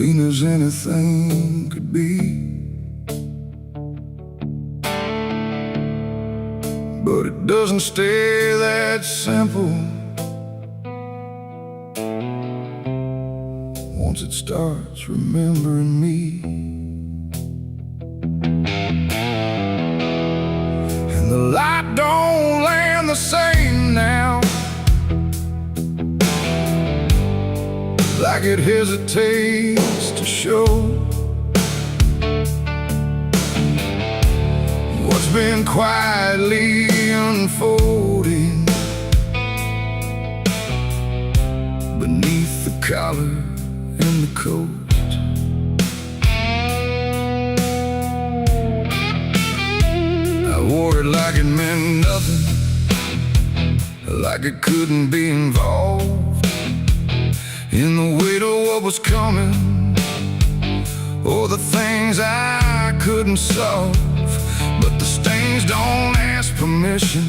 clean as anything could be. But it doesn't stay that simple. Once it starts remembering me, and the light don't land the same now, like it hesitates to show what's been quietly unfolding beneath the collar and the coat. I wore it like it meant nothing, like it couldn't be involved in the weight of what was coming, or the things I couldn't solve. But the stains don't ask permission,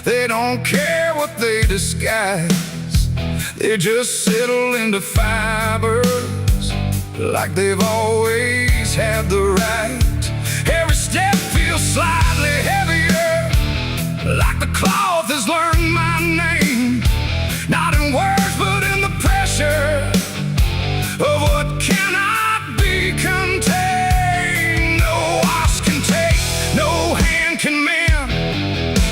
they don't care what they disguise. They just settle into fibers, like they've always had the right. Every step feels slightly heavier, like the cloth has learned my name, not in words but in the pressure of what cannot be contained. No wash can take, no hand can mend,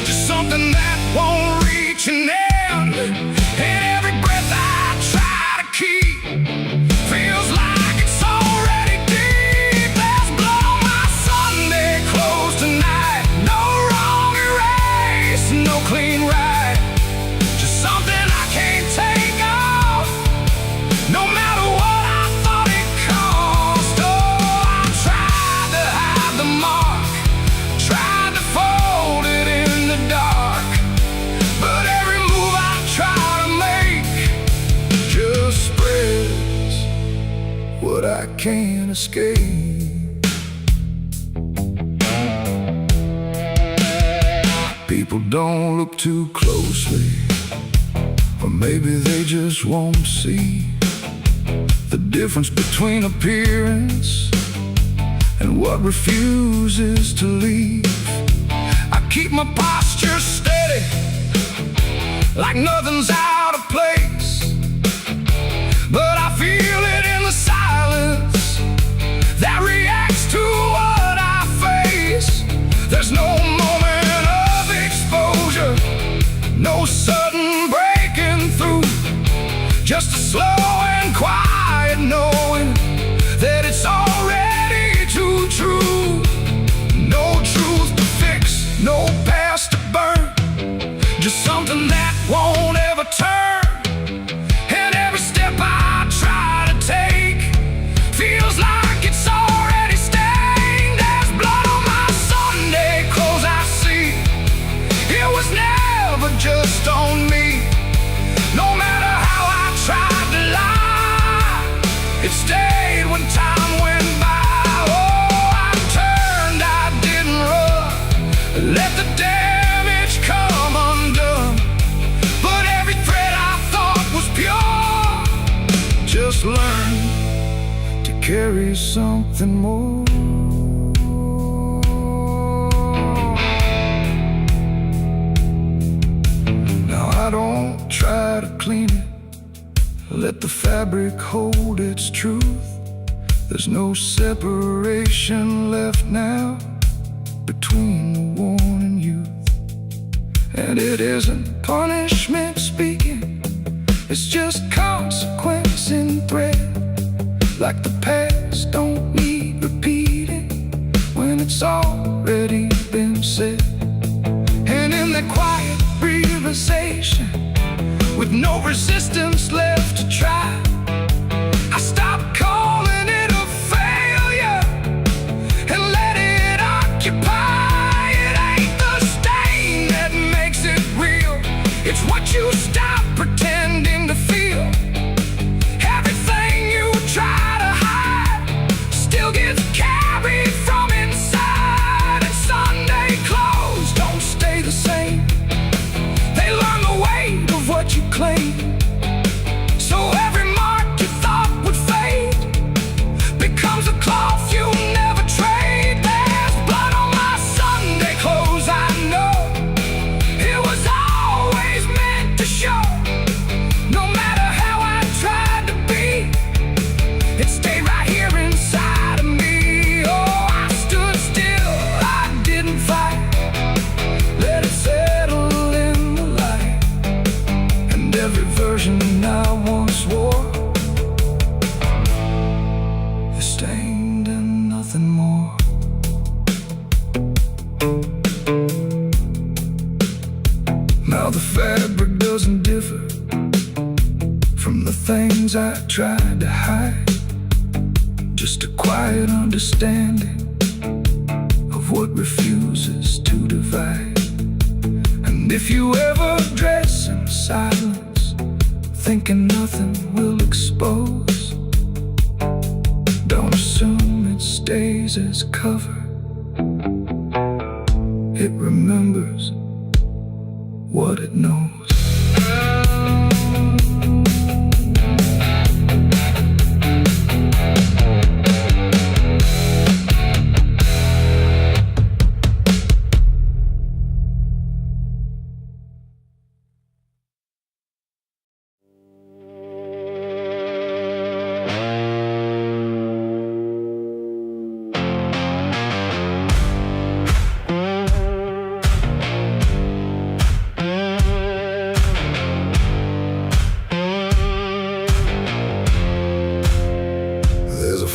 just something that won't reach an end. And every breath I try to keep feels like it's already deep. There's blood on my Sunday clothes tonight, no wrong erase, no clean right, just something I can't take off, no matter what I thought it cost. Oh, I tried to hide the mark, tried to fold it in the dark, but every move I try to make just spreads what I can't escape. People don't look too closely, or maybe they just won't see the difference between appearance and what refuses to leave. I keep my posture steady, like nothing's out of place, but I feel it in the silence that reacts to what I face. There's no moment of exposure, no sudden breaking through, just a slow and quiet knowing that it's already too true. No truth to fix, no past to burn, just something that won't ever turn. And every step I try to take feels like it's already stained. There's blood on my Sunday clothes I see, it was never just on me. No matter how I tried to lie, it stayed when time went by. Oh, I turned, I didn't run, let the damage come undone. But every thread I thought was pure just learned to carry something more. Now I don't try to clean it, let the fabric hold its truth. There's no separation left now between the worn and youth. And it isn't punishment speaking, it's just consequence in thread, like the past don't need repeating when it's already been said. And in that quiet realization, with no resistance left to try, I stopped calling it a failure and let it occupy. It ain't the stain that makes it real, it's what you stop pretending to feel. Everything you try to hide still gets carried from inside. And Sunday clothes don't stay the same, they learn the weight of what you claim. So every mark you thought would fade version I once wore is stained and nothing more. Now the fabric doesn't differ from the things I tried to hide. Just a quiet understanding of what refuses to divide. And if you ever dress in silence, thinking nothing will expose, don't assume it stays as cover. It remembers what it knows.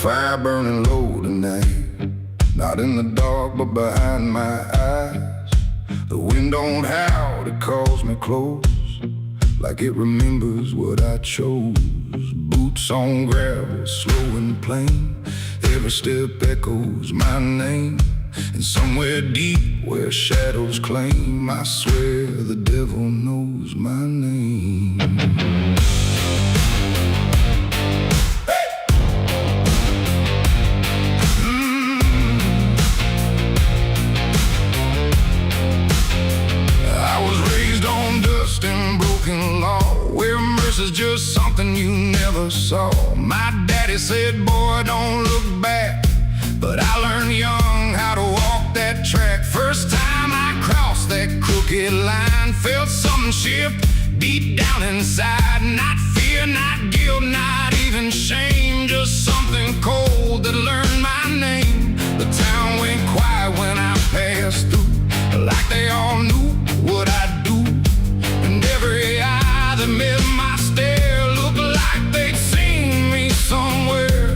Fire burning low tonight, not in the dark but behind my eyes. The wind don't howl, it calls me close, like it remembers what I chose. Boots on gravel, slow and plain, every step echoes my name. And somewhere deep where shadows claim, I swear the devil knows my name. Is just something you never saw. My daddy said, boy, don't look back, but I learned young how to walk that track. First time I crossed that crooked line, felt something shift deep down inside. Not fear, not guilt, not even shame, just something cold that learned my name. The town went quiet when I passed through, like they all knew what I'd do. And every eye that met my stare looked like they'd seen me somewhere.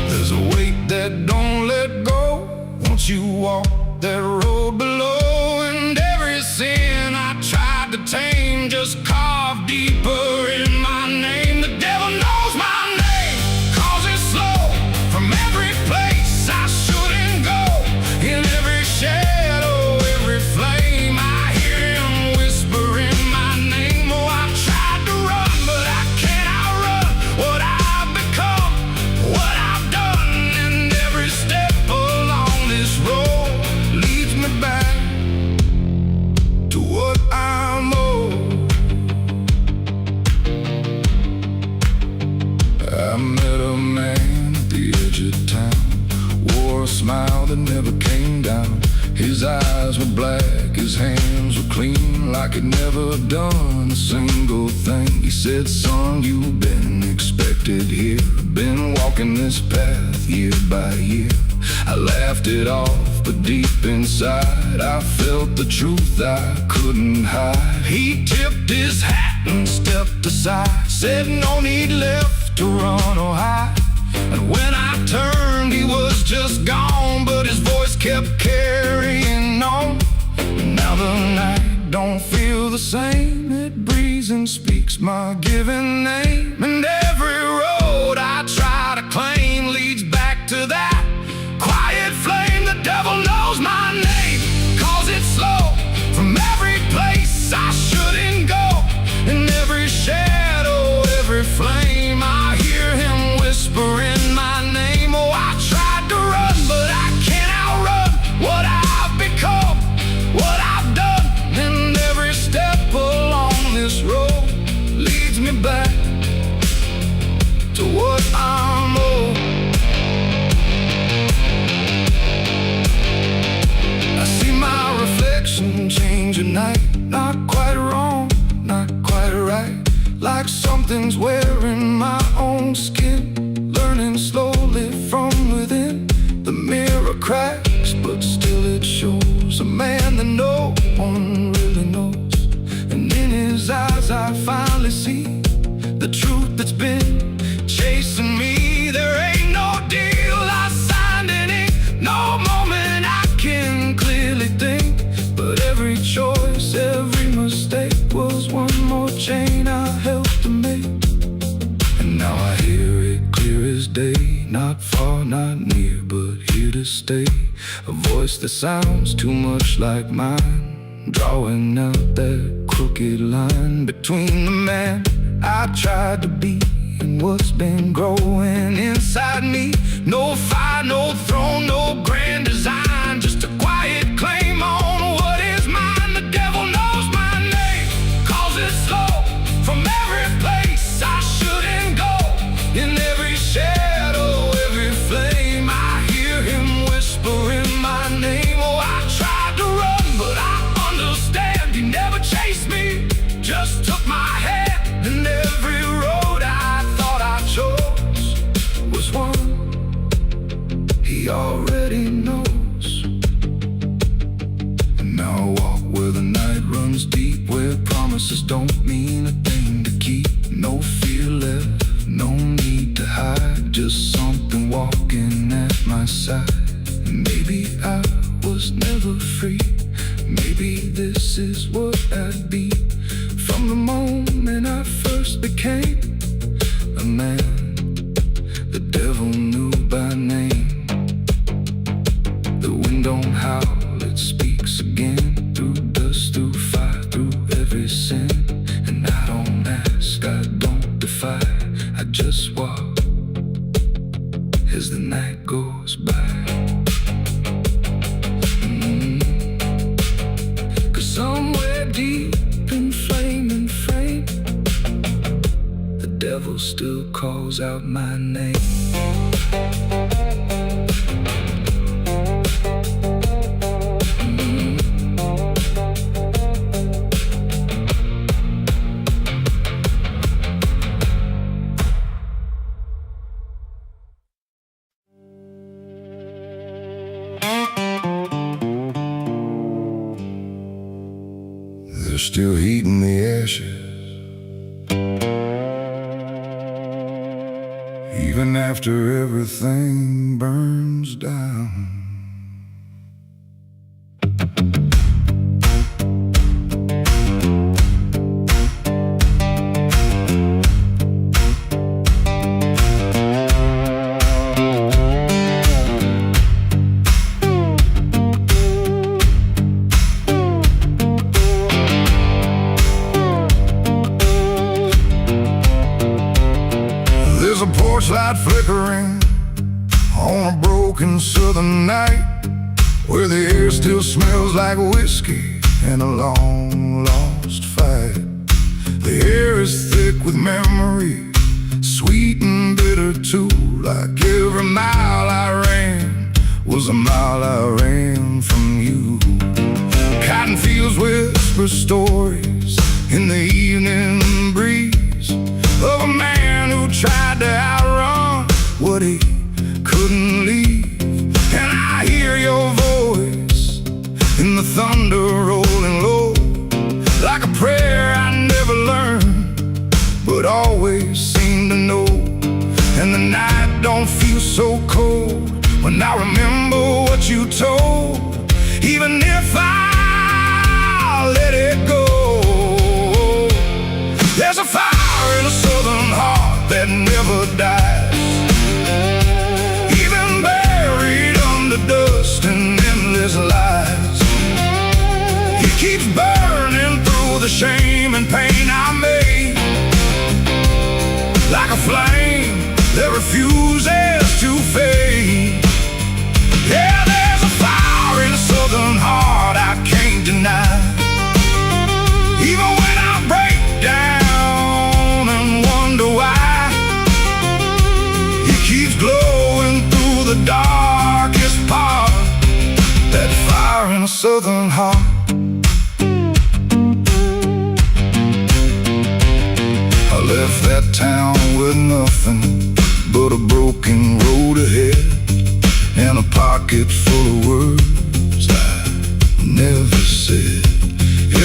There's a weight that don't let go once you walk that road below. And every sin I tried to tame just carved deeper in my name. The devil knows my name, 'cause it's slow from every place I shouldn't go. In every shadow, every flame, I hear him whispering my name. Oh, I've tried to run, but I can't outrun what I've become, what I've done. And every step along this road leads me back to what I'm owed. I met a man at the edge of town, wore a smile that never came down. His eyes were black, his hands were clean, like he'd never done a single thing. He said, son, you've been expected here, been walking this path year by year. I laughed it off, but deep inside I felt the truth I couldn't hide. He tipped his hat and stepped aside, said no need left to run or hide. And when I turned, he was just gone, but his voice kept carrying on. Now the night don't feel the same, it breathes and speaks my given name. And every road I try to claim leads back to that quiet flame. The devil knows my name, 'cause it's slow from every place I shouldn't go. In every shadow, every flame, I hear him whispering my name. Oh, I tried to run, but I can't outrun what I've become, what I've done. And every step along this road leads me back to what I'm owed. I see my reflection change at night, not quite wrong, not quite right, like something's wearing my own skin, learning slowly from within. The mirror cracks, but still it shows a man that no one really knows. And in his eyes I finally see to stay. A voice that sounds too much like mine, drawing out that crooked line between the man I tried to be and what's been growing inside me. No fire, no throne, no grand design, just a quiet claim on what is mine. The devil knows my name, calls it slow from every place I shouldn't go. In every shadow, every flame, I hear him whispering my name. Oh, I tried to run, but I understand he never chased me, just took my hand. And every road I thought I chose was one he already knows. And now I walk where the night runs deep, where promises don't mean a thing to keep. No fear left, no need to hide, just something walking at my side. Maybe I was never free, maybe this is what I'd be. From the moment I first became a man, the devil knew by name. The wind don't howl, it speaks again, through dust, through fire, through every sin. And I don't ask, I don't defy, I just walk as the night goes by. Cause somewhere deep in flame and frame, the devil still calls out my name. There's still heat in the ashes, even after everything burns down. There's a porch light flickering on a broken southern night, where the air still smells like whiskey and a long lost fight. The air is thick with memory, sweet and bitter too, like every mile I ran was a mile I ran from you. Cotton fields whisper stories in the evening breeze of a man who tried to outrun what he couldn't leave. And I hear your voice in the thunder rolling low, like a prayer I never learned but always seem to know. And the night don't feel so cold when I remember what you told, even if I let it go. There's a fire in a southern heart that never dies, even buried under dust and endless lies. It keeps burning through the shame and pain I made, like a flame that refuses to fade. Yeah, there's a fire in a southern heart I can't deny, even when I break down and wonder why. It keeps glowing through the darkest part, that fire in a southern heart. I left that town with nothing but a broken road ahead, and a pocket full of words I never said.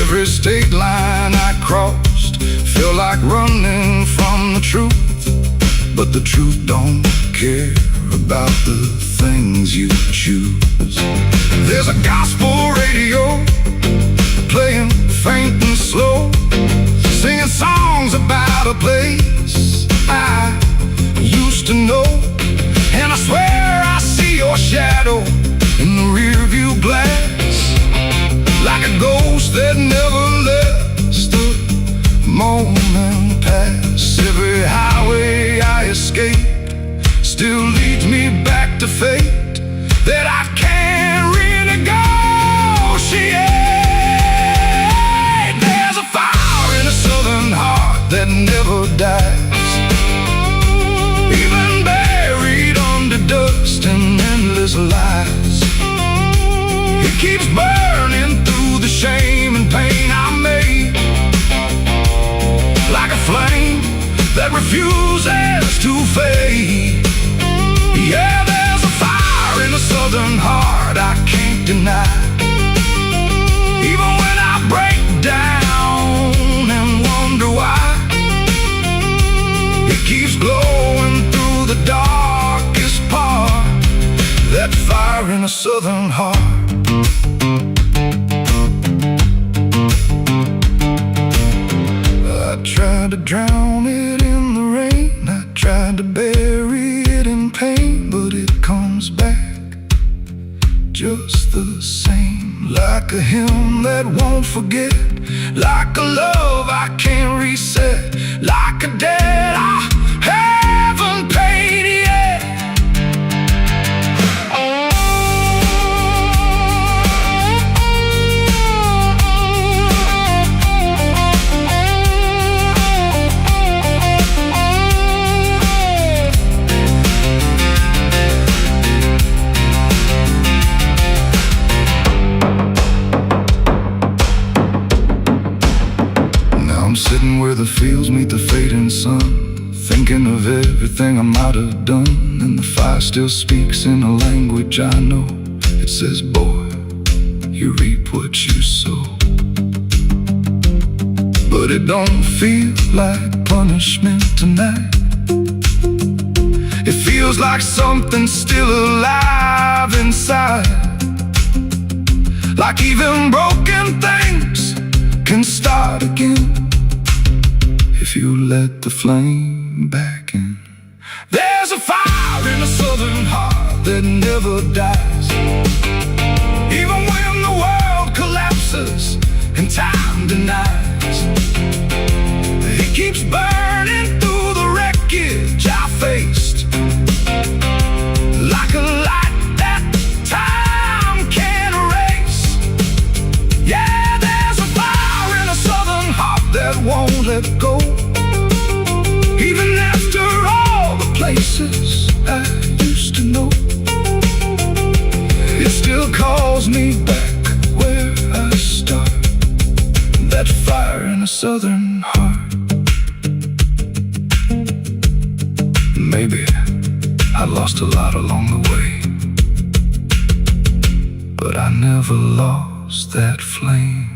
Every state line I crossed felt like running from the truth, but the truth don't care about the things you choose. There's a gospel radio playing faint and slow, singing songs about a place I used to know. And I swear I see your shadow in the rearview glass, like a ghost that never lets the moment pass. Every highway I escaped still leads me back to fate that I can't renegotiate. There's a fire in a southern heart that never dies, even buried under dust and endless lies. It keeps burning through the shame and pain I made, like a flame that refuses to fade. Yeah, there's a fire in a southern heart I can't deny. Even when I break down and wonder why, it keeps glowing through the darkest part. That fire in a southern heart. I tried to drown it in the rain, I tried to bury it in pain, but it comes back just the same. Like a hymn that won't forget, like a love I can't reset, like a debt I haven't paid yet. I'm sitting where the fields meet the fading sun, thinking of everything I might have done, and the fire still speaks in a language I know. It says, boy, you reap what you sow. But it don't feel like punishment tonight. It feels like something still alive inside, like even broken things can start again if you let the flame back in. There's a fire in a southern heart that never dies, even when the world collapses and time denies. It keeps burning through the wreckage I faced, like a light that time can't erase. Yeah, there's a fire in a southern heart that won't let go, even after all the places I used to know. It still calls me back where I start, that fire in a southern heart. Maybe I lost a lot along the way, but I never lost that flame.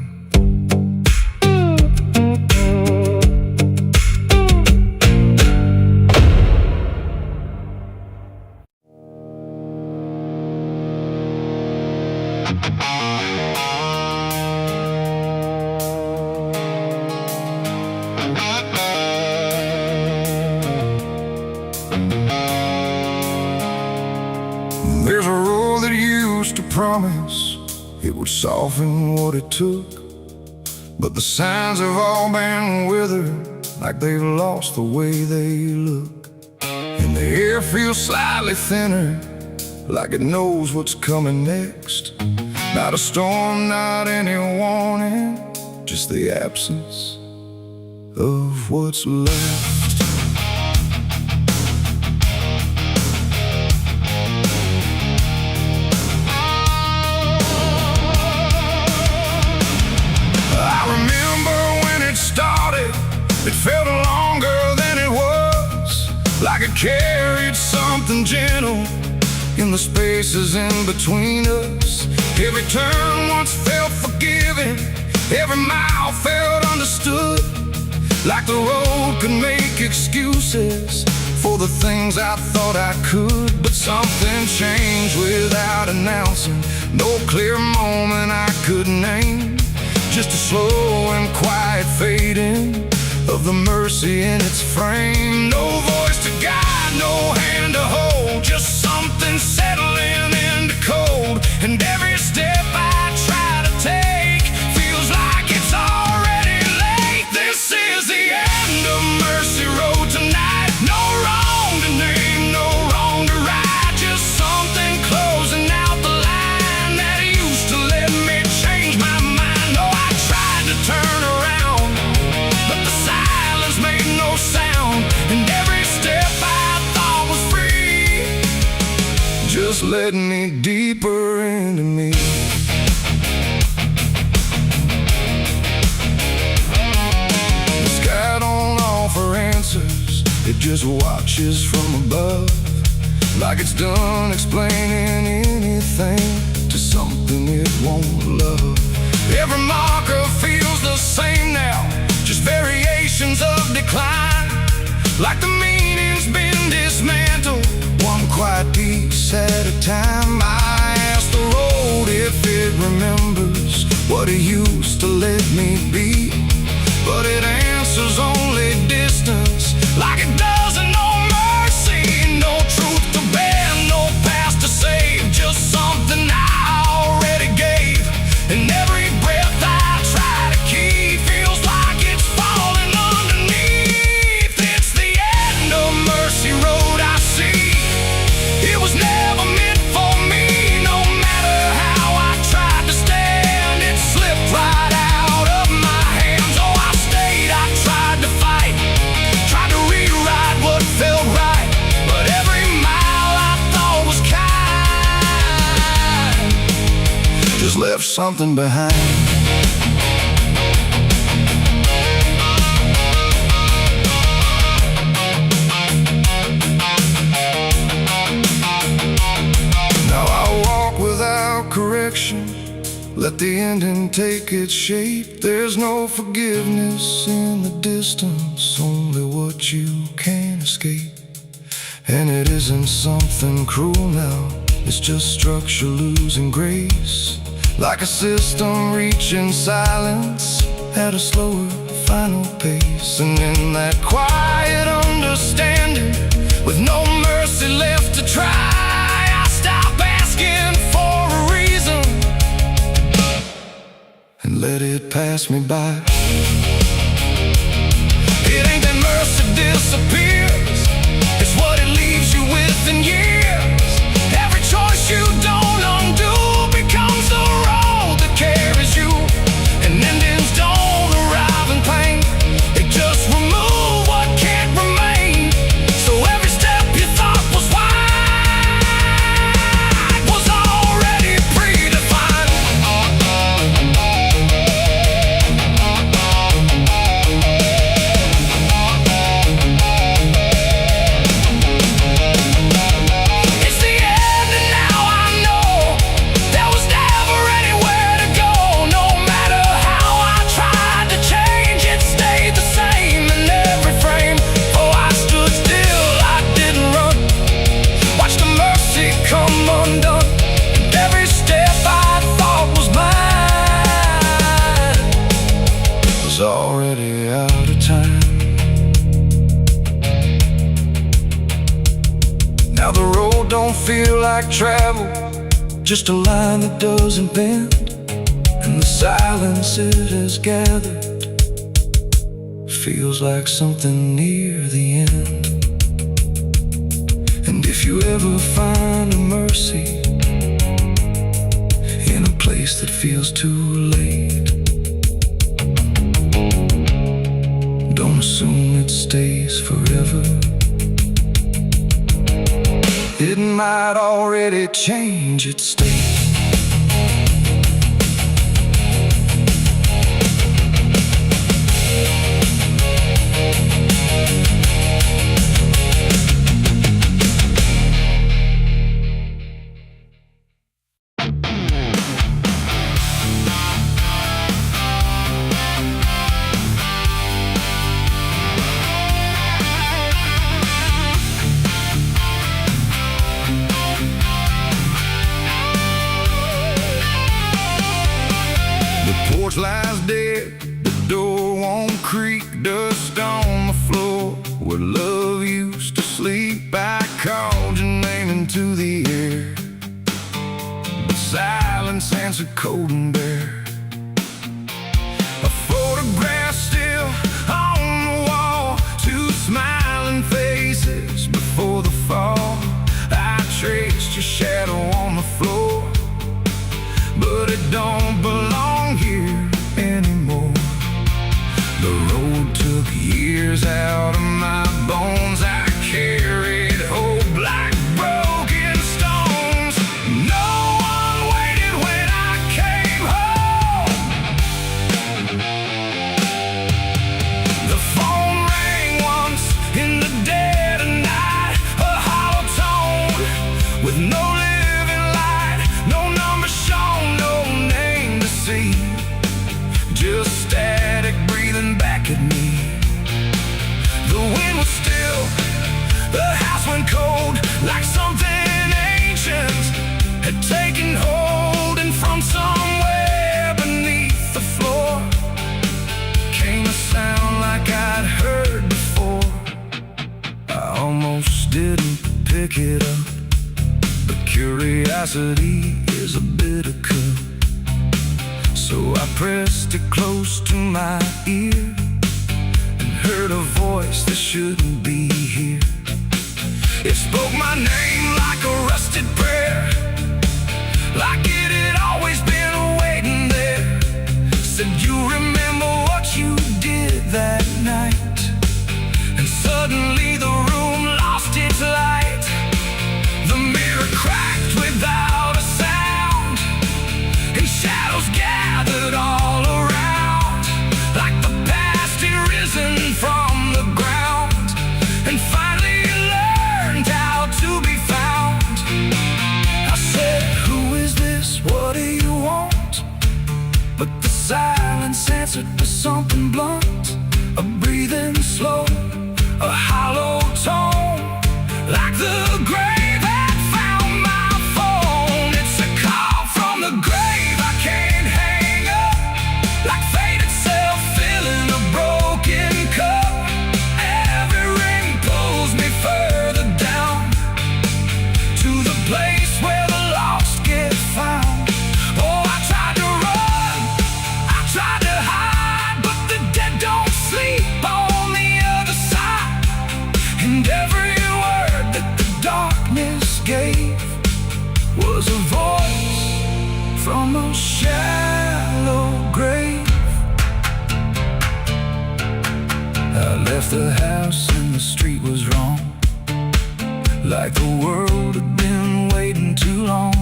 There's a road that used to promise it would soften what it took, but the signs have all been withered, like they've lost the way they look. And the air feels slightly thinner, like it knows what's coming next. Not a storm, not any warning, just the absence of what's left. It felt longer than it was, like it carried something gentle in the spaces in between us. Every turn once felt forgiving, every mile felt understood, like the road could make excuses for the things I thought I could. But something changed without announcing, no clear moment I could name, just a slow and quiet fading of the mercy in its frame. No voice to guide, no hand to hold, just something settling in led me deeper into me. The sky don't offer answers, it just watches from above, like it's done explaining anything to something it won't love. Every marker feels the same now, just variations of decline, like the meaning's been dismantled, one quiet piece at a time. I ask the road if it remembers what it used to let me be, but it answers only distance, like it doesn't know mercy. No truth to bear, no past to save, just something I already gave. And every breath I try to keep feels like it's falling underneath. It's the end of Mercy Road I see. It was never meant for me. No matter how I tried to stand, it slipped right out of my hands. Oh, I stayed, I tried to fight, tried to rewrite what felt right, but every mile I thought was kind just left something behind. Now I walk without correction, let the ending take its shape. There's no forgiveness in the distance, only what you can't escape. And it isn't something cruel now, it's just structure losing grace, like a system reaching silence at a slower final pace. And in that quiet understanding, with no mercy left to try, I stop asking for a reason and let it pass me by. It ain't that mercy disappears, it's what it leaves you with in years. Every choice you don't undo becomes the road that carries you. And endings don't arrive in pain, they just remove what can't remain. So every step you thought was wide was already predefined. It's the end and now I know there was never anywhere to go. No matter how I tried to change, it stayed the same in every frame. Oh, I stood still, I didn't run, watched the mercy come undone. And every step I thought was mine was already out of time. Now the road don't feel like travel, just a line that doesn't bend. And the silence it has gathered feels like something near the end. And if you ever find a mercy in a place that feels too late, don't assume it stays forever. It might already change its state. Porch lies dead, the door won't creak, dust on the floor where love used to sleep. I called your name into the air, but silence answered cold and bare. A photograph still on the wall, two smiling faces before the fall. I traced your shadow on the floor, but it don't belong here anymore. The road took years out of my bones. I carried hope like broken stones. pick it up, but curiosity is a bitter cup. So I pressed it close to my ear and heard a voice that shouldn't be here. It spoke my name like a rusted prayer, like it had always been waiting there. Said, you remember what you did that night? And suddenly the room lost its light. The mirror cracked without a sound, and shadows gathered all around, like the past had risen from the ground and finally learned how to be found. I said, who is this? What do you want? But the silence answered with something blunt, a breathing slow, a hollow tone, like the grave had found my phone. It's a call from the grave I can't hang up, like fate itself filling a broken cup. Every ring pulls me further down to the place where the lost get found. Oh, I tried to run, I tried to hide, but the dead don't sleep on the other side. And every word that the darkness gave was a voice from a shallow grave. I left the house and the street was wrong, like the world had been waiting too long.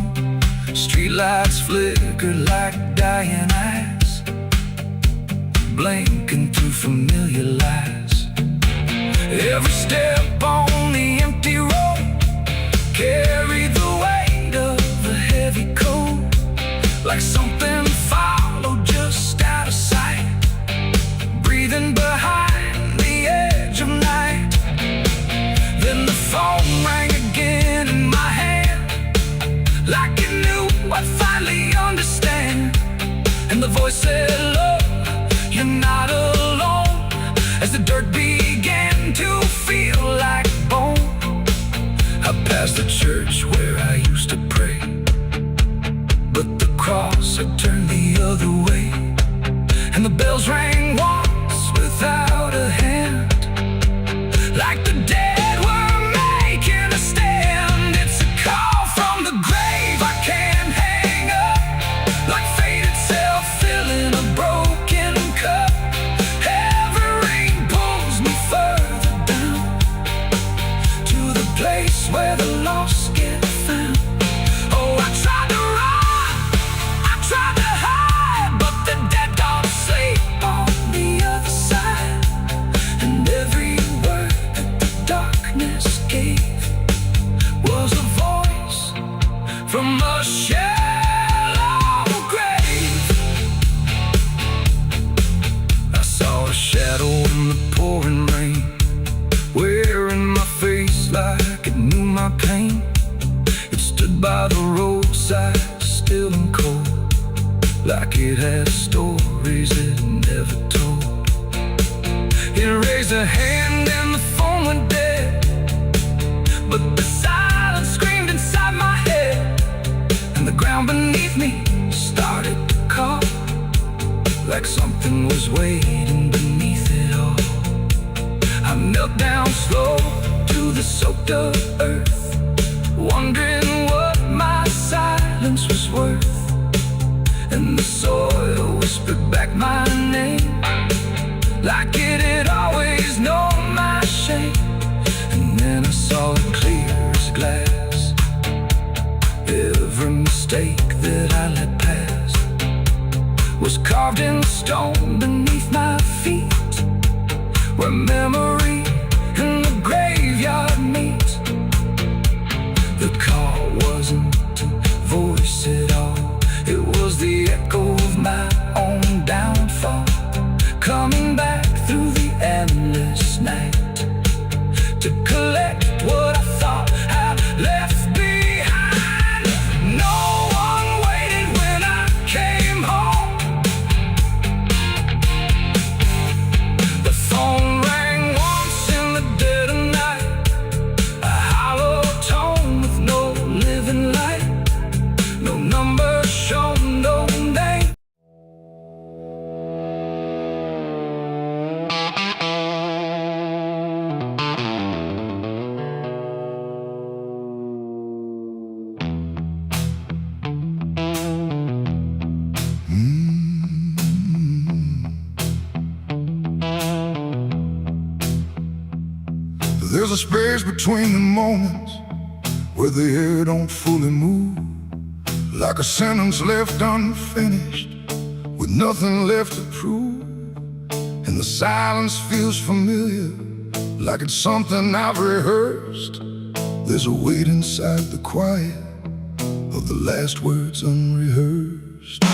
Streetlights flickered like dying eyes, blinking through familiar lies. Every step on the empty road carried the weight of a heavy coat, like something followed just out of sight, breathing behind the edge of night. Then the phone rang again in my hand, like it knew I'd finally understand. And the voice said, look, you're not alone, as the dirt began to feel like bone. I passed the church where I used to pray, but the cross had turned the other way. And the bells rang once without a hand, like the dead were making a stand. It's a call from the grave I can't hang up, like fate itself filling a broken cup. Every ring pulls me further down to the place where the lost get found. Oh, I tried to run, I tried to hide, but the dead don't sleep on the other side. And every word that the darkness gave was a voice from a shallow grave. I saw a shadow in the pouring rain, wearing my face like it knew my pain. It stood by the roadside, still and cold, like it had stories it never told. It raised a hand and the phone went dead, but the silence screamed inside my head, and the ground beneath me started to call, like something was waiting beneath it all. I knelt down slow to the soaked up earth, wondering what my silence was worth. And the soil whispered back my name, like it had always known my shame. And then I saw it clear as glass, every mistake that I let pass was carved in stone beneath my feet, where memory and the graveyard meet. The call wasn't a voice at all, it was the echo of my own downfall, coming back through the endless night to collect what I thought I'd left behind. No one waited when I came home. The phone rang once in the dead of night, a hollow tone There's a space between the moments where the air don't fully move, like a sentence left unfinished with nothing left to prove. And the silence feels familiar, like it's something I've rehearsed. There's a weight inside the quiet of the last words unrehearsed.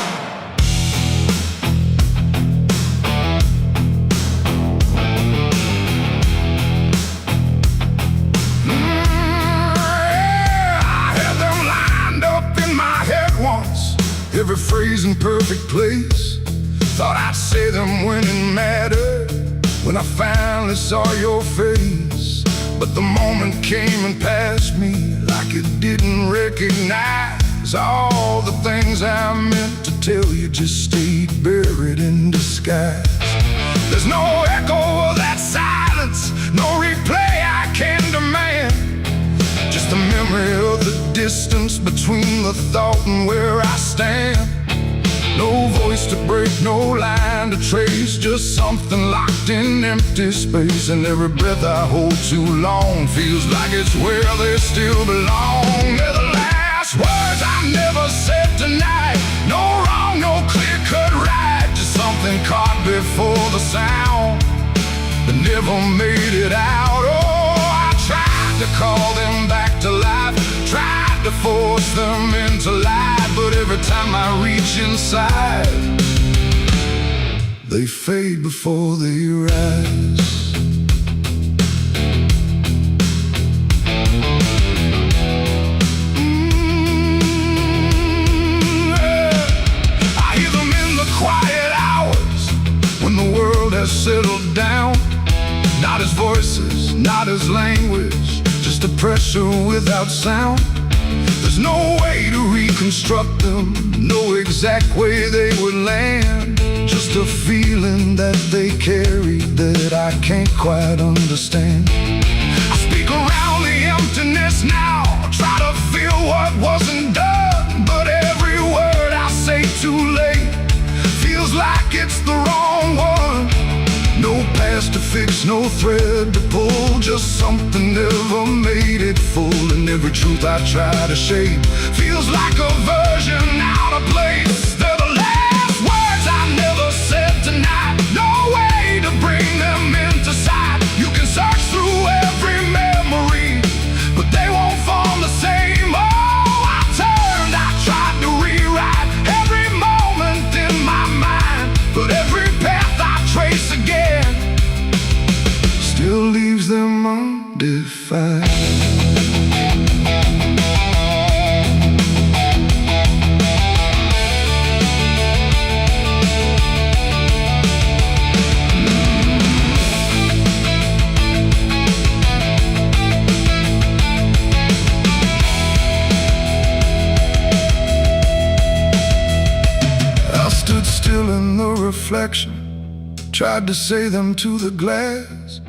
Every phrase in perfect place. Thought I'd say them when it mattered, when I finally saw your face. But the moment came and passed me like it didn't recognize all the things I meant to tell you just stayed buried in disguise. There's no echo of that silence, no replay I can demand, just a memory of the distance between the thought and where I stand. No voice to break, no line to trace, just something locked in empty space. And every breath I hold too long feels like it's where they still belong. They're the last words I never said tonight. No wrong, no clear-cut right, just something caught before the sound that never made it out. Oh, I tried to call them back to life, tried to force them into life, but every time I reach inside, they fade before they rise. I hear them in the quiet hours when the world has settled down. Not as voices, not as language, just a pressure without sound. There's no way to reconstruct them, no exact way they would land, just a feeling that they carry that I can't quite understand. I speak around the emptiness now, try to feel what wasn't done, but every word I say too late feels like it's the wrong one. No past to fix, no thread to pull, just something never made it full. And every truth I try to shape feels like a version out of place. They're the last words I never said tonight, no way to bring them into sight. You can search through every memory, but they won't form the same. Oh, I turned, I tried to rewrite every moment in my mind, but every path I trace again still leaves them undefined. I stood still in the reflection, tried to say them to the glass,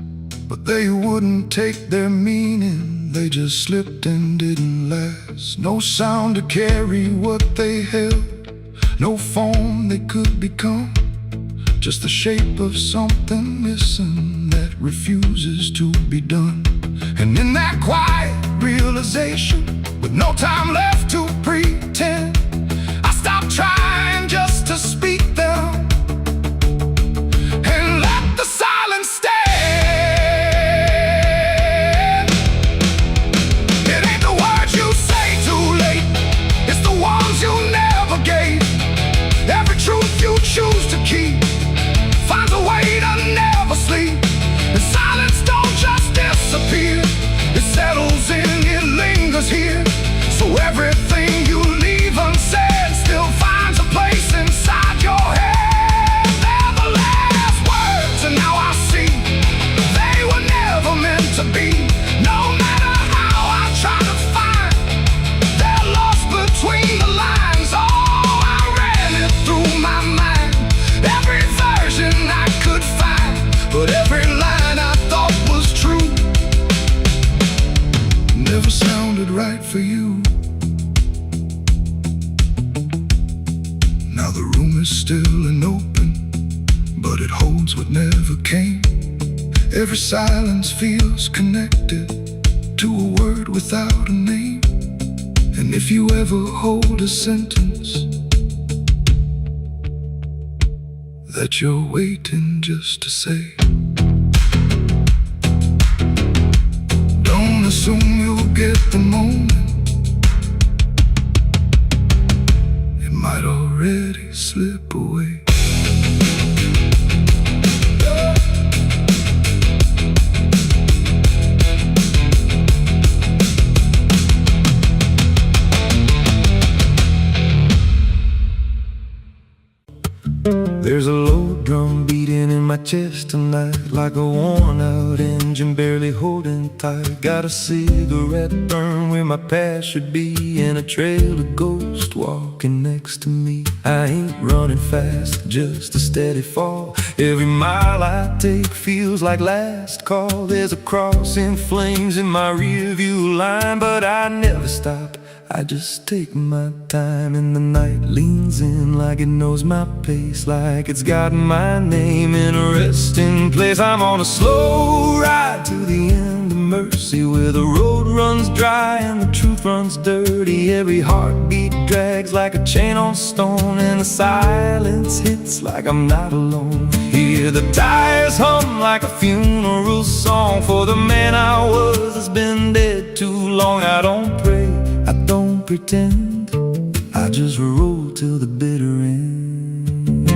but they wouldn't take their meaning, they just slipped and didn't last. No sound to carry what they held, no form they could become, just the shape of something missing that refuses to be done. And in that quiet realization, with no time left to pretend, I stopped trying just to speak them and let the silence stand. Choose to keep finds a way to never sleep. And silence don't just disappear, it settles in, it lingers here. So everything you leave unsaid still finds a place inside your head. They're the last words, and now I see they were never meant to be. No matter how I try to find, they're lost between the lines. Oh, I ran it through my mind, every version I could find, but every line I thought was true never sounded right for you. Now the room is still and open, but it holds what never came. Every silence feels connected to a word without a name. And if you ever hold a sentence that you're waiting just to say, don't assume you'll get the moment. It might already slip away. There's a low drum beating in my chest tonight, like a worn-out engine barely holding tight. Got a cigarette burn where my past should be, and a trail of ghosts walking next to me. I ain't running fast, just a steady fall. Every mile I take feels like last call. There's a cross in flames in my rearview line, but I never stop. I just take my time, and the night leans in like it knows my pace, like it's got my name in a resting place. I'm on a slow ride to the end of mercy, where the road runs dry and the truth runs dirty. Every heartbeat drags like a chain on stone, and the silence hits like I'm not alone. Hear the tires hum like a funeral song for the man I was that's been dead too long. I don't pray, I don't pretend, I just roll till the bitter end.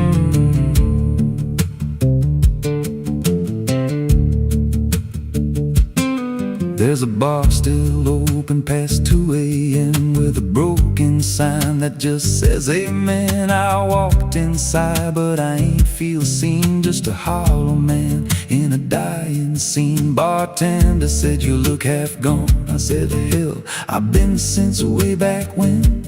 There's a bar still open past 2 a.m. with a broken sign that just says amen. I walked inside, but I ain't feel seen, just a hollow man in a dying scene. Bartender said, you look half gone. I said, hell, I've been since way back when.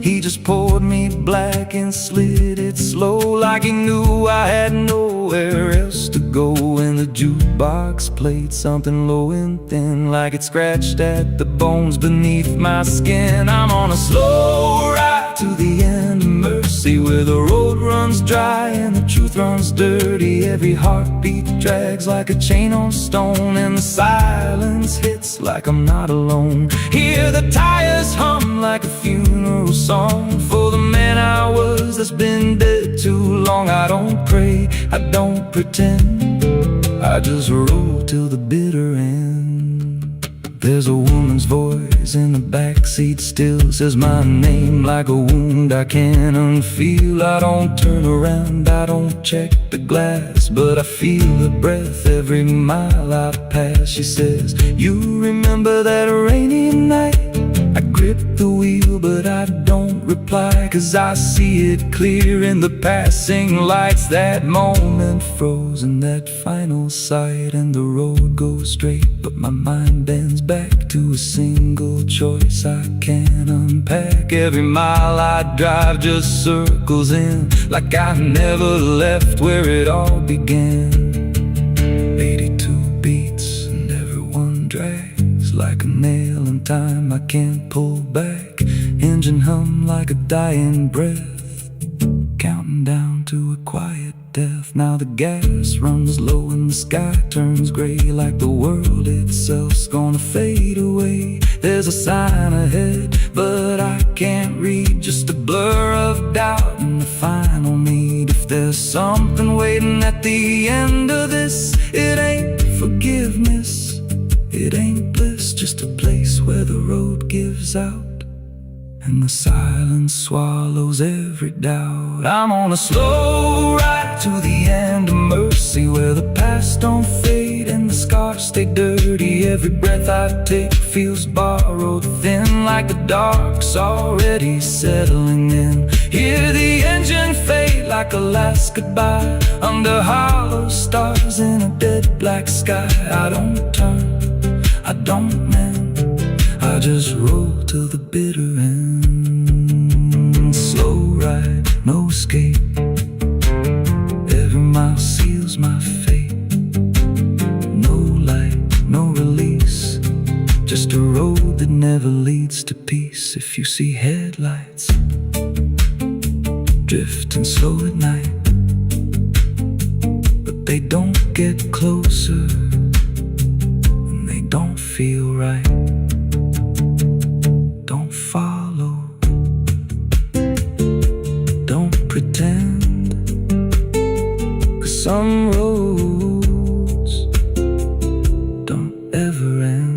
He just poured me black and slid it slow, like he knew I had nowhere else to go. And the jukebox played something low and thin, like it scratched at the bones beneath my skin. I'm on a slow ride to the end of mercy, where the road runs dry and the truth runs dirty. Every heartbeat drags like a chain on stone, and the silence hits like I'm not alone. Hear the tires hum like a funeral song for the man I was that's been dead too long. I don't pray, I don't pretend, I just roll till the bitter end. There's a woman's voice in the backseat still, says my name like a wound I can't unfeel. I don't turn around, I don't check the glass, but I feel her breath every mile I pass. She says, you remember that rainy night? I grip the wheel, but I don't reply, 'cause I see it clear in the passing lights. That moment frozen, that final sight, and the road goes straight, but my mind bends back to a single choice I can't unpack. Every mile I drive just circles in, like I never left where it all began. 82 beats and everyone drags like a nail in time I can't pull back. Engine hum like a dying breath, counting down to a quiet death. Now the gas runs low and the sky turns gray, like the world itself's gonna fade away. There's a sign ahead, but I can't read, just a blur of doubt and the final need. If there's something waiting at the end of this, it ain't forgiveness, it ain't bliss, just a place where the road gives out and the silence swallows every doubt. I'm on a slow ride to the end of mercy, where the past don't fade and the scars stay dirty. Every breath I take feels borrowed thin, like the dark's already settling in. Hear the engine fade like a last goodbye, under hollow stars in a dead black sky. I don't turn, I don't mend, I just roll till the bitter end. Slow ride, no escape, every mile seals my fate. No light, no release, just a road that never leads to peace. If you see headlights drifting slow at night, but They don't get closer, and they don't feel right. Don't follow, don't pretend, 'cause some roads don't ever end.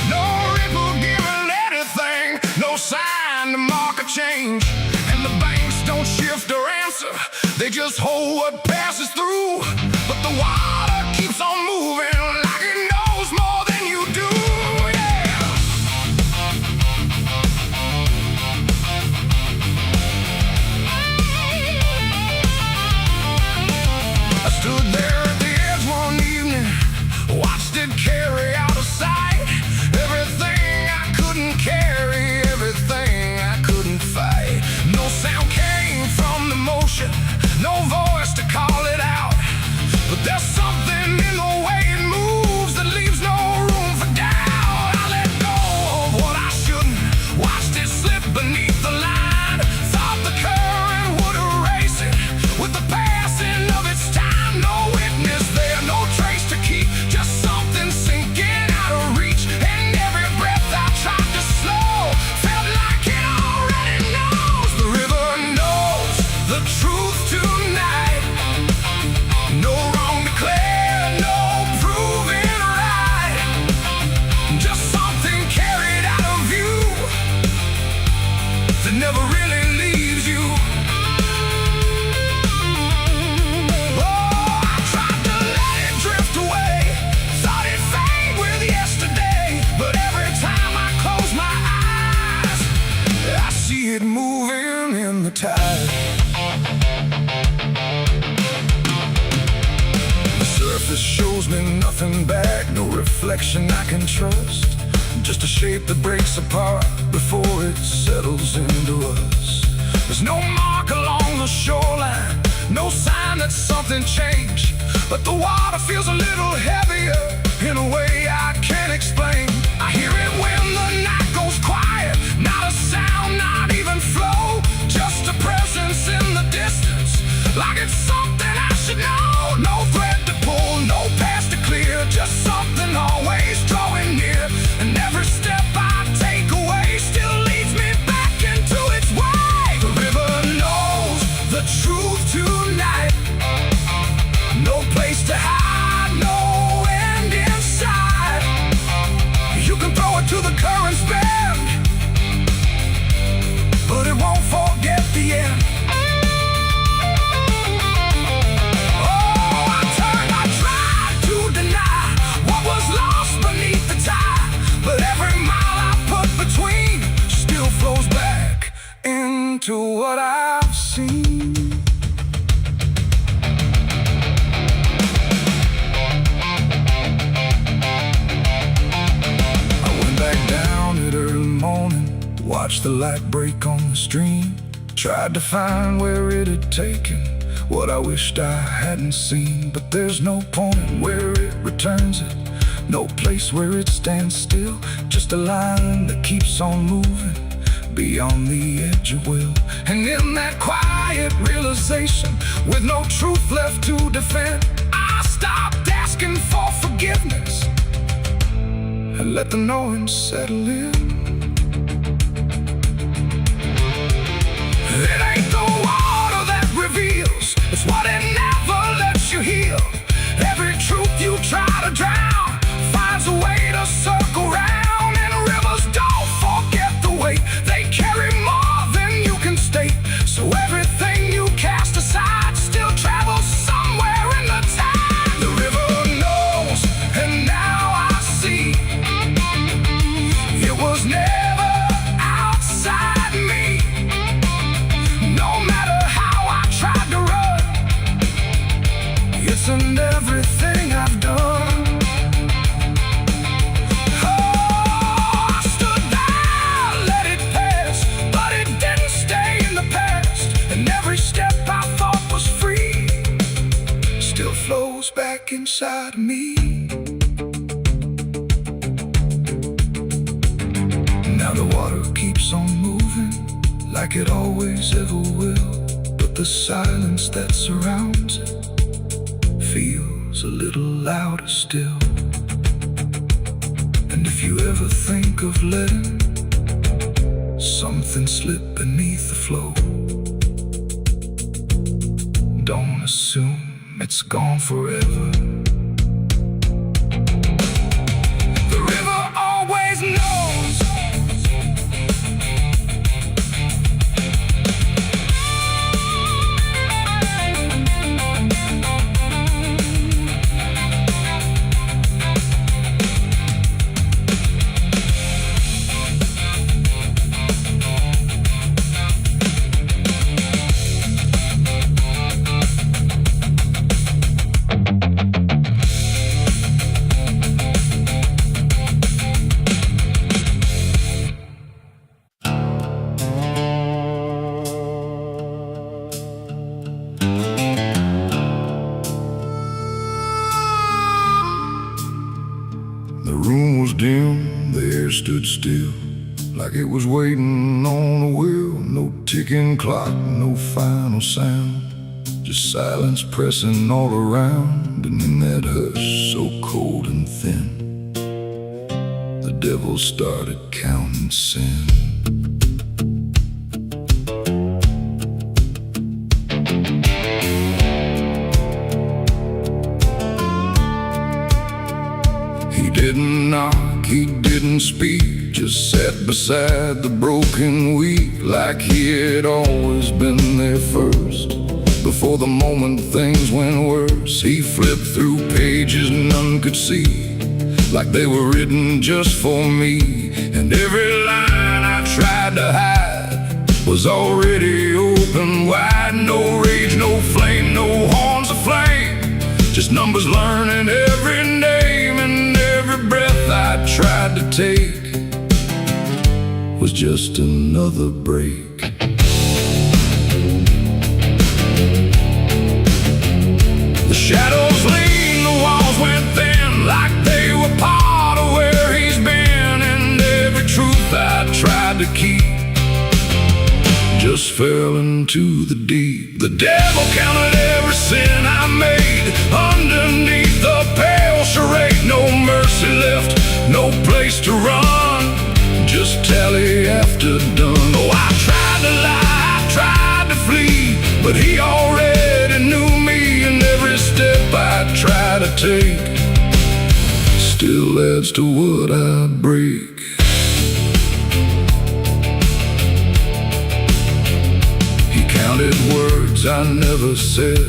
No ripple giving anything, no sign to mark a change. And the banks don't shift or answer, they just hold what passes through. But the water keeps on moving like it knows more than you do, yeah. I stood there at the edge one evening, watched it carry out of sight. Everything I couldn't carry, everything I couldn't fight. No sound came from the motion, no voice to call it out. But there's something in the way it moves that leaves no room for doubt. I let go of what I shouldn't, watched it slip beneath the line. Thought the current would erase it with the passing of its time. No witness there, no trace to keep, just something sinking out of reach. And every breath I tried to slow felt like it already knows. The river knows the truth tonight. No wrong declared, no proving right. Just something carried out of view that never really leaves you. Oh, I tried to let it drift away, thought it'd fade with yesterday. But every time I close my eyes, I see it moving in the tide. The surface shows me nothing back, no reflection I can trust. Just a shape that breaks apart before it settles into us. There's no mark along the shoreline, no sign that something changed. But the water feels a little heavier in a way I can't explain. I hear it when the night goes quiet, not a sound, not even flow. Just a presence in the distance, like it's something I should know. No thread to pull, no path to clear, just something always drawing near. And every step I take away still leads me back into its way. The river knows the truth tonight. No place to hide, no end in sight. You can throw it to the current's bend, but it won't forget the end. Oh, I tried to deny what was lost beneath the tide. But every mile I put between still flows back into what I've seen. I went back down at early morning, watched the light break on the stream. Tried to find where it had taken what I wished I hadn't seen. But there's no point where it returns it, no place where it stands still. Just a line that keeps on moving beyond the edge of will. And in that quiet realization, with no truth left to defend, I stopped asking for forgiveness and let the knowing settle in. It ain't the water that reveals, it's what it never lets you heal. Every truth you try to drown finds a way to circle round. And rivers don't forget the weight, they carry more than you can state. So everything you cast aside still travels somewhere in the tide. The river knows, and now I see it was back inside me. Now the water keeps on moving like it always ever will, but the silence that surrounds it feels a little louder still. And if you ever think of letting something slip beneath the flow, don't assume it's gone forever. The river always knows. The room was dim, the air stood still, like it was waiting on a wheel. No ticking clock, no final sound, just silence pressing all around. And in that hush so cold and thin, the devil started counting sin. He didn't knock, he didn't speak, just sat beside the broken weak, like he had always been there first. Before the moment things went worse, he flipped through pages none could see, like they were written just for me. And every line I tried to hide was already open wide. No rage, no flame, no horns of flame, just numbers learning every name. And every breath I tried to take was just another break. The shadows lean, the walls went thin, like they were part of where he's been. And every truth I tried to keep just fell into the deep. The devil counted every sin I made underneath the pale charade. No mercy left, no place to run, just tally after done. Oh, I tried to lie, I tried to flee, but he already knew me. And every step I try to take still adds to what I break. Counted words I never said,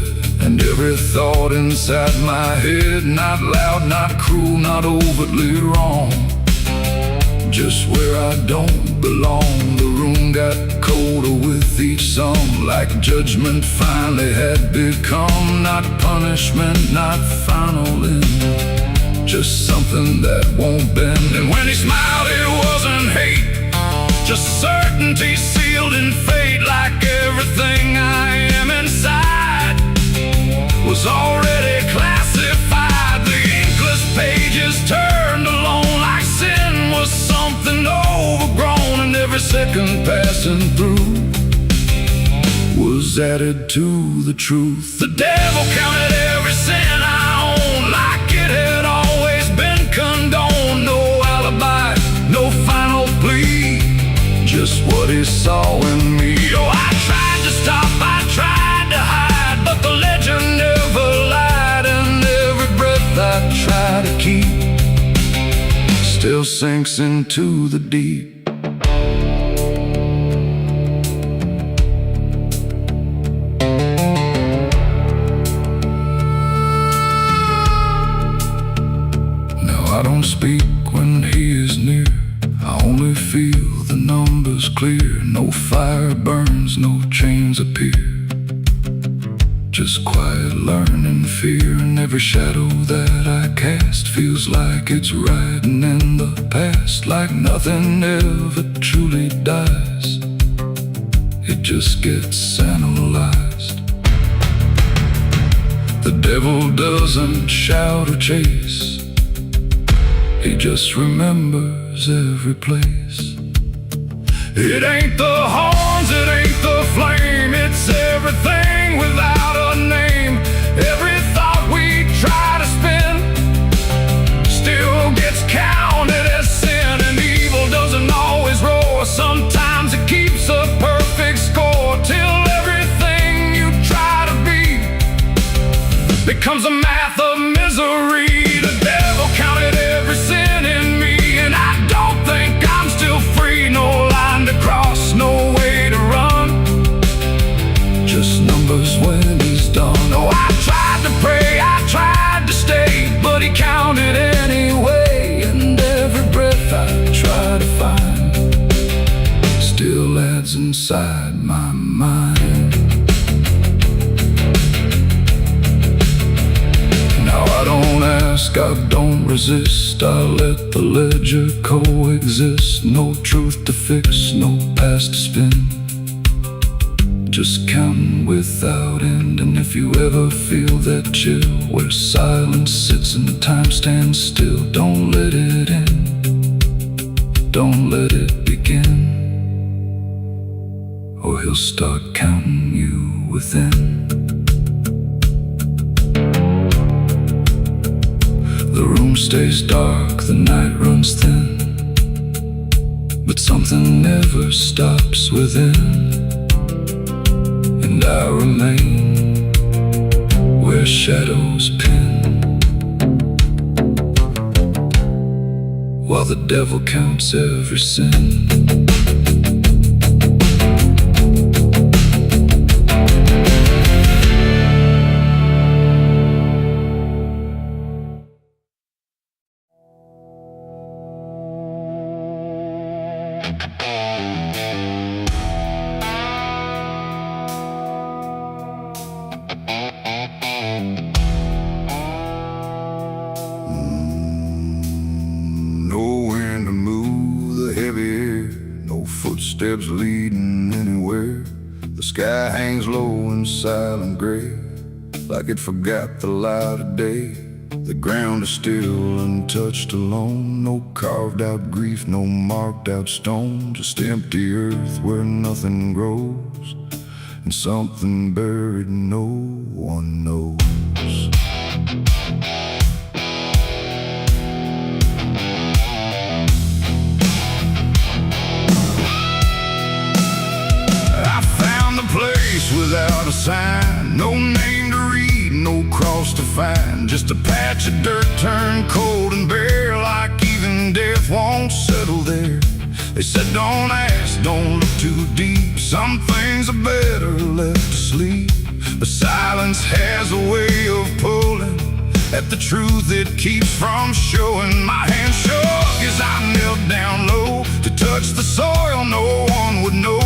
and every thought inside my head. Not loud, not cruel, not overtly wrong, just where I don't belong. The room got colder with each song, like judgment finally had become. Not punishment, not final end, just something that won't bend. And when he smiled it wasn't hate, just certainty sealed in fate. Like everything I am inside was already classified. The inkless pages turned alone, like sin was something overgrown. And every second passing through was added to the truth. The devil counted every sin I own, like it had always been condoned. No alibi, no final plea, just what he saw in me. Oh, I tried to stop, I tried to hide, but the legend never lied. And every breath I try to keep still sinks into the deep. Now I don't speak when he is near, I only feel the numbers clear. No fire burns, no chains appear, just quiet learning fear. And every shadow that I cast feels like it's riding in the past, like nothing ever truly dies, it just gets analyzed. The devil doesn't shout or chase, he just remembers every place. It ain't the horns, it ain't the flame, it's everything without a name. Every thought we try to spin still gets counted as sin. And evil doesn't always roar, sometimes it keeps a perfect score, till everything you try to be becomes a math of misery. The devil counted every sin in me, and I don't think I'm still free. No line to cross, no way to run, just numbers when he's done. Oh, I tried to pray, I tried to stay, but he counted anyway. And every breath I try to find still adds inside my mind. Now I don't ask, I don't resist, I let the ledger coexist. No truth to fix, no past to spin, just counting without end. And if you ever feel that chill where silence sits and time stands still, don't let it in, don't let it begin, or he'll start counting you within. The room stays dark, the night runs thin, but something never stops within. And I remain where shadows pin, while the devil counts every sin. Footsteps leading anywhere. The sky hangs low in silent gray, like it forgot the light of day. The ground is still untouched alone, no carved out grief, no marked out stone, just empty earth where nothing grows, and something buried no one knows. Without a sign, no name to read, no cross to find, just a patch of dirt turned cold and bare, like even death won't settle there. They said don't ask, don't look too deep, some things are better left to sleep. But silence has a way of pulling at the truth it keeps from showing. My hand shook as I knelt down low to touch the soil no one would know.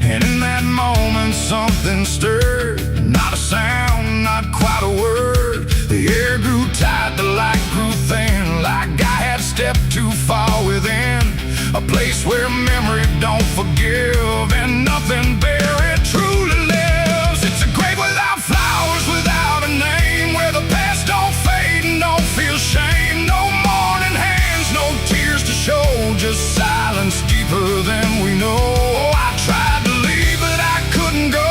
And in that moment something stirred, not a sound, not quite a word. The air grew tight, the light grew thin, like I had stepped too far within a place where memory don't forgive and nothing buried truly lives. It's a grave without flowers, without a name, where the past don't fade and don't feel shame. No mourning hands, no tears to show, just silence deeper than we know. I tried to leave, but I couldn't go.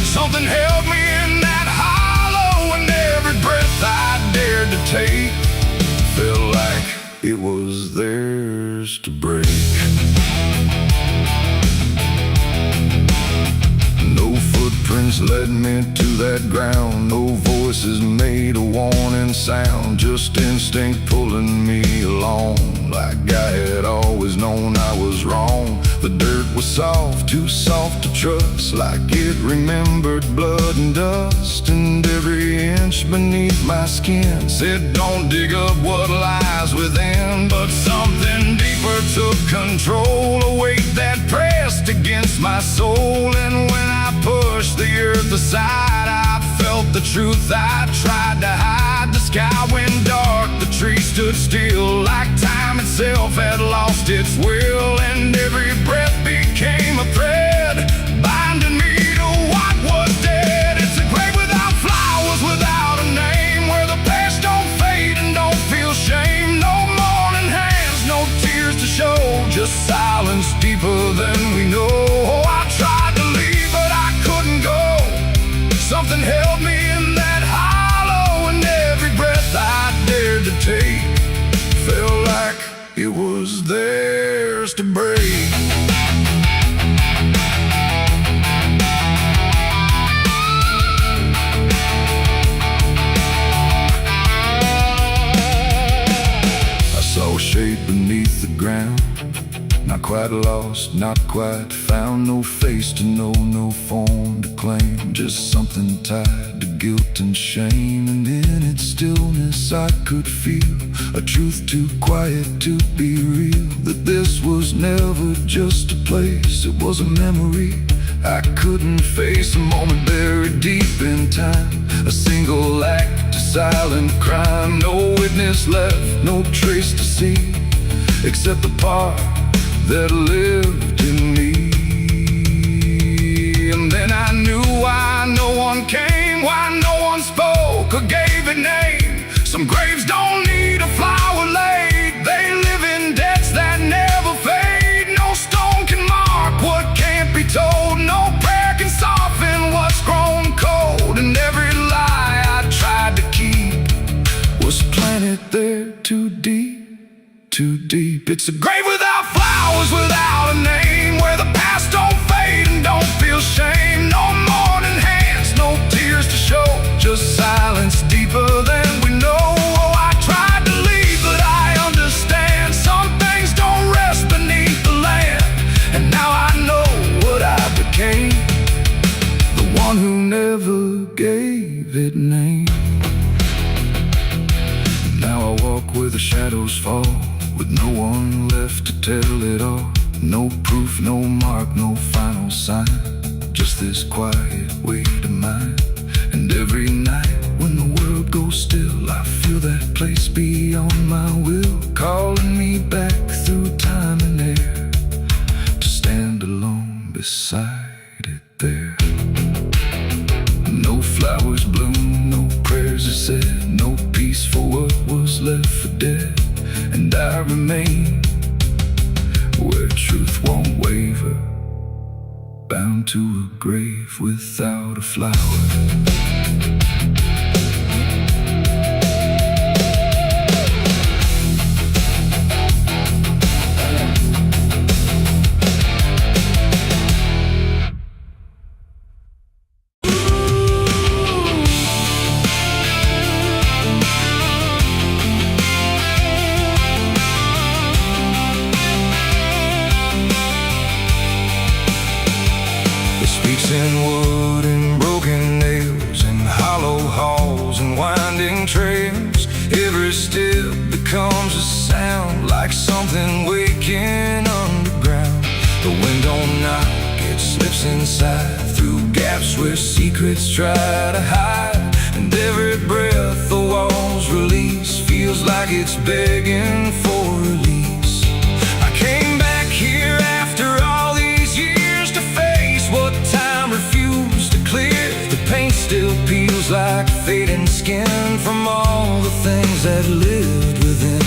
Something held me in that hollow, and every breath I dared to take felt like it was theirs to break. No footprints led me to that ground, no voices made a warning sound, just instinct pulling me along, like I had always known I was wrong. The dirt was soft, too soft to trust, like it remembered blood and dust. And every inch beneath my skin said don't dig up what lies within. But something deeper took control, a weight that pressed against my soul. And when I pushed the earth aside, I felt the truth I tried to hide. The sky went dark, the trees stood still, like time itself had lost its will. And every breath became a thread, binding me to what was dead. It's a grave without flowers, without a Something held me in that hollow, and every breath I dared to take felt like it was theirs to break. I saw a shape beneath the ground, not quite lost, not quite found. No face to know, no form to claim, just something tied to guilt and shame. And in its stillness I could feel a truth too quiet to be real, that this was never just a place, it was a memory I couldn't face. A moment buried deep in time, a single act, a silent crime. No witness left, no trace to see, except the part that lived in me. And then I knew why no one came, why no one spoke or gave it name. Some graves don't need a flower laid, they live in debts that never fade. No stone can mark what can't be told, no prayer can soften what's grown cold. And every lie I tried to keep was planted there too deep, too deep. It's a grave without flowers, without a name, where the past don't fade and don't feel shame. No mourning hands, no tears to show, just silence deeper than we know. Oh, I tried to leave, but I understand some things don't rest beneath the land. And now I know what I became, the one who never gave it name. Now I walk where the shadows fall, with no one left to tell it all. No proof, no mark, no final sign, just this quiet weight of mine. And every night when the world goes still, I feel that place beyond my will, calling me back through time and air, to stand alone beside it there. No flowers bloom, no prayers are said, no peace for what was left for dead. And I remain where truth won't waver, bound to a grave without a flower. Speaks in wood and broken nails, and hollow halls and winding trails. Every step becomes a sound, like something waking underground. The wind don't knock, it slips inside, through gaps where secrets try to hide. And every breath the walls release feels like it's begging for release. I came back here after all these years to face what time refused to clear. The paint still peels like fading skin from all the things that lived within.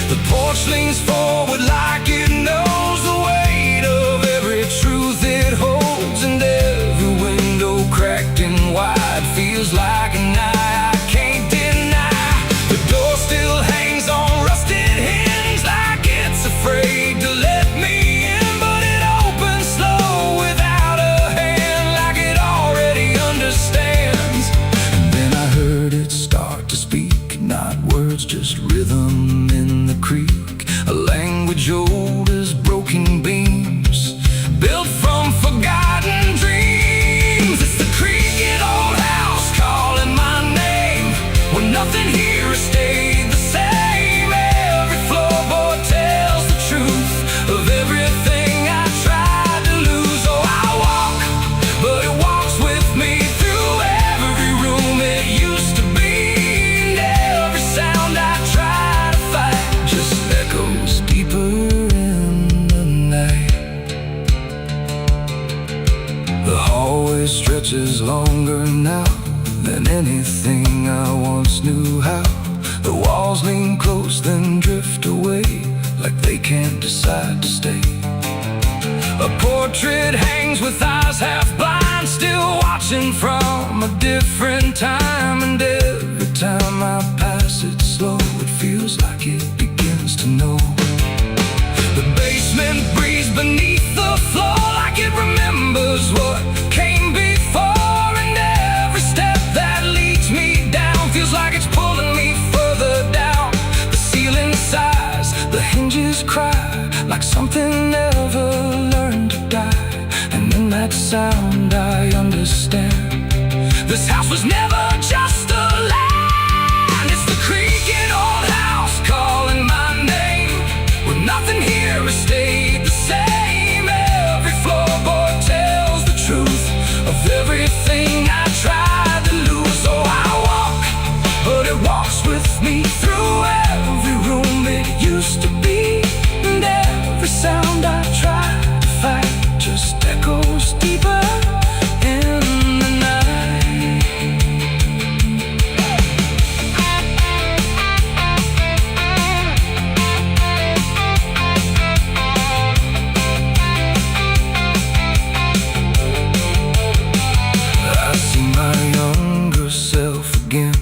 The porch leans forward like it knows the weight of every truth it holds. And every window cracked and wide feels like an eye I can't deny. The door still hangs on rusted hinge, like it's afraid to let me in. But it opens slow without a hand, like it already understands. And then I heard it start to speak, not words, just rhythm in the creek. A language old as broken beams, built from forgotten dreams. It's the creaking old house calling my name, when nothing here has stayed the same. Every floorboard tells the truth of everything I tried to lose. Oh, I walk, but it walks with me through every room it used to be. And every sound I try to fight just echoes deeper in the night. The hallway stretches longer now than anything I once knew how. The walls lean close then drift away, like they can't decide to stay. A portrait hangs with eyes half blind, mind still watching from a different time. And every time I pass it slow, it feels like it begins to know. The basement breeze beneath the floor, like it remembers what came before. And every step that leads me down feels like it's pulling me further down. The ceiling sighs, the hinges cry, like something never learned to die. And in that sound I understand, this house was never just a land. It's the creaking old house calling my name, where nothing here has stayed the same. Every floorboard tells the truth of everything I tried to lose. So I walk, but it walks with me through every room it used to be. And every sound I try to fight just echoes deeper in the night. I see my younger self again,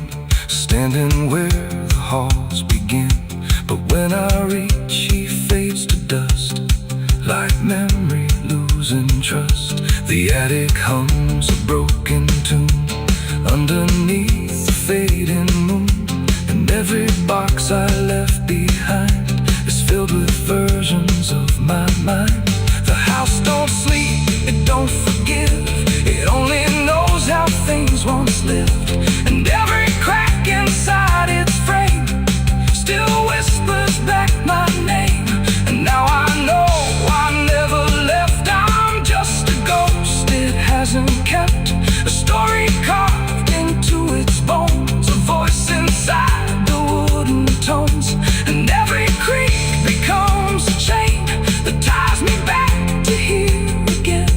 standing where the halls begin. But when I reach, he fades to dust, like memory losing trust. The attic hums a broken tune underneath the fading moon. And every box I left behind is filled with versions of my mind. The house don't sleep, it don't forgive, it only knows how things once lived. And every crack inside its frame still whispers back my name. And now I know I never left, I'm just a ghost. It hasn't kept a story carved into its bones, a voice inside the wooden tones. And every creak becomes a chain that ties me back to here again.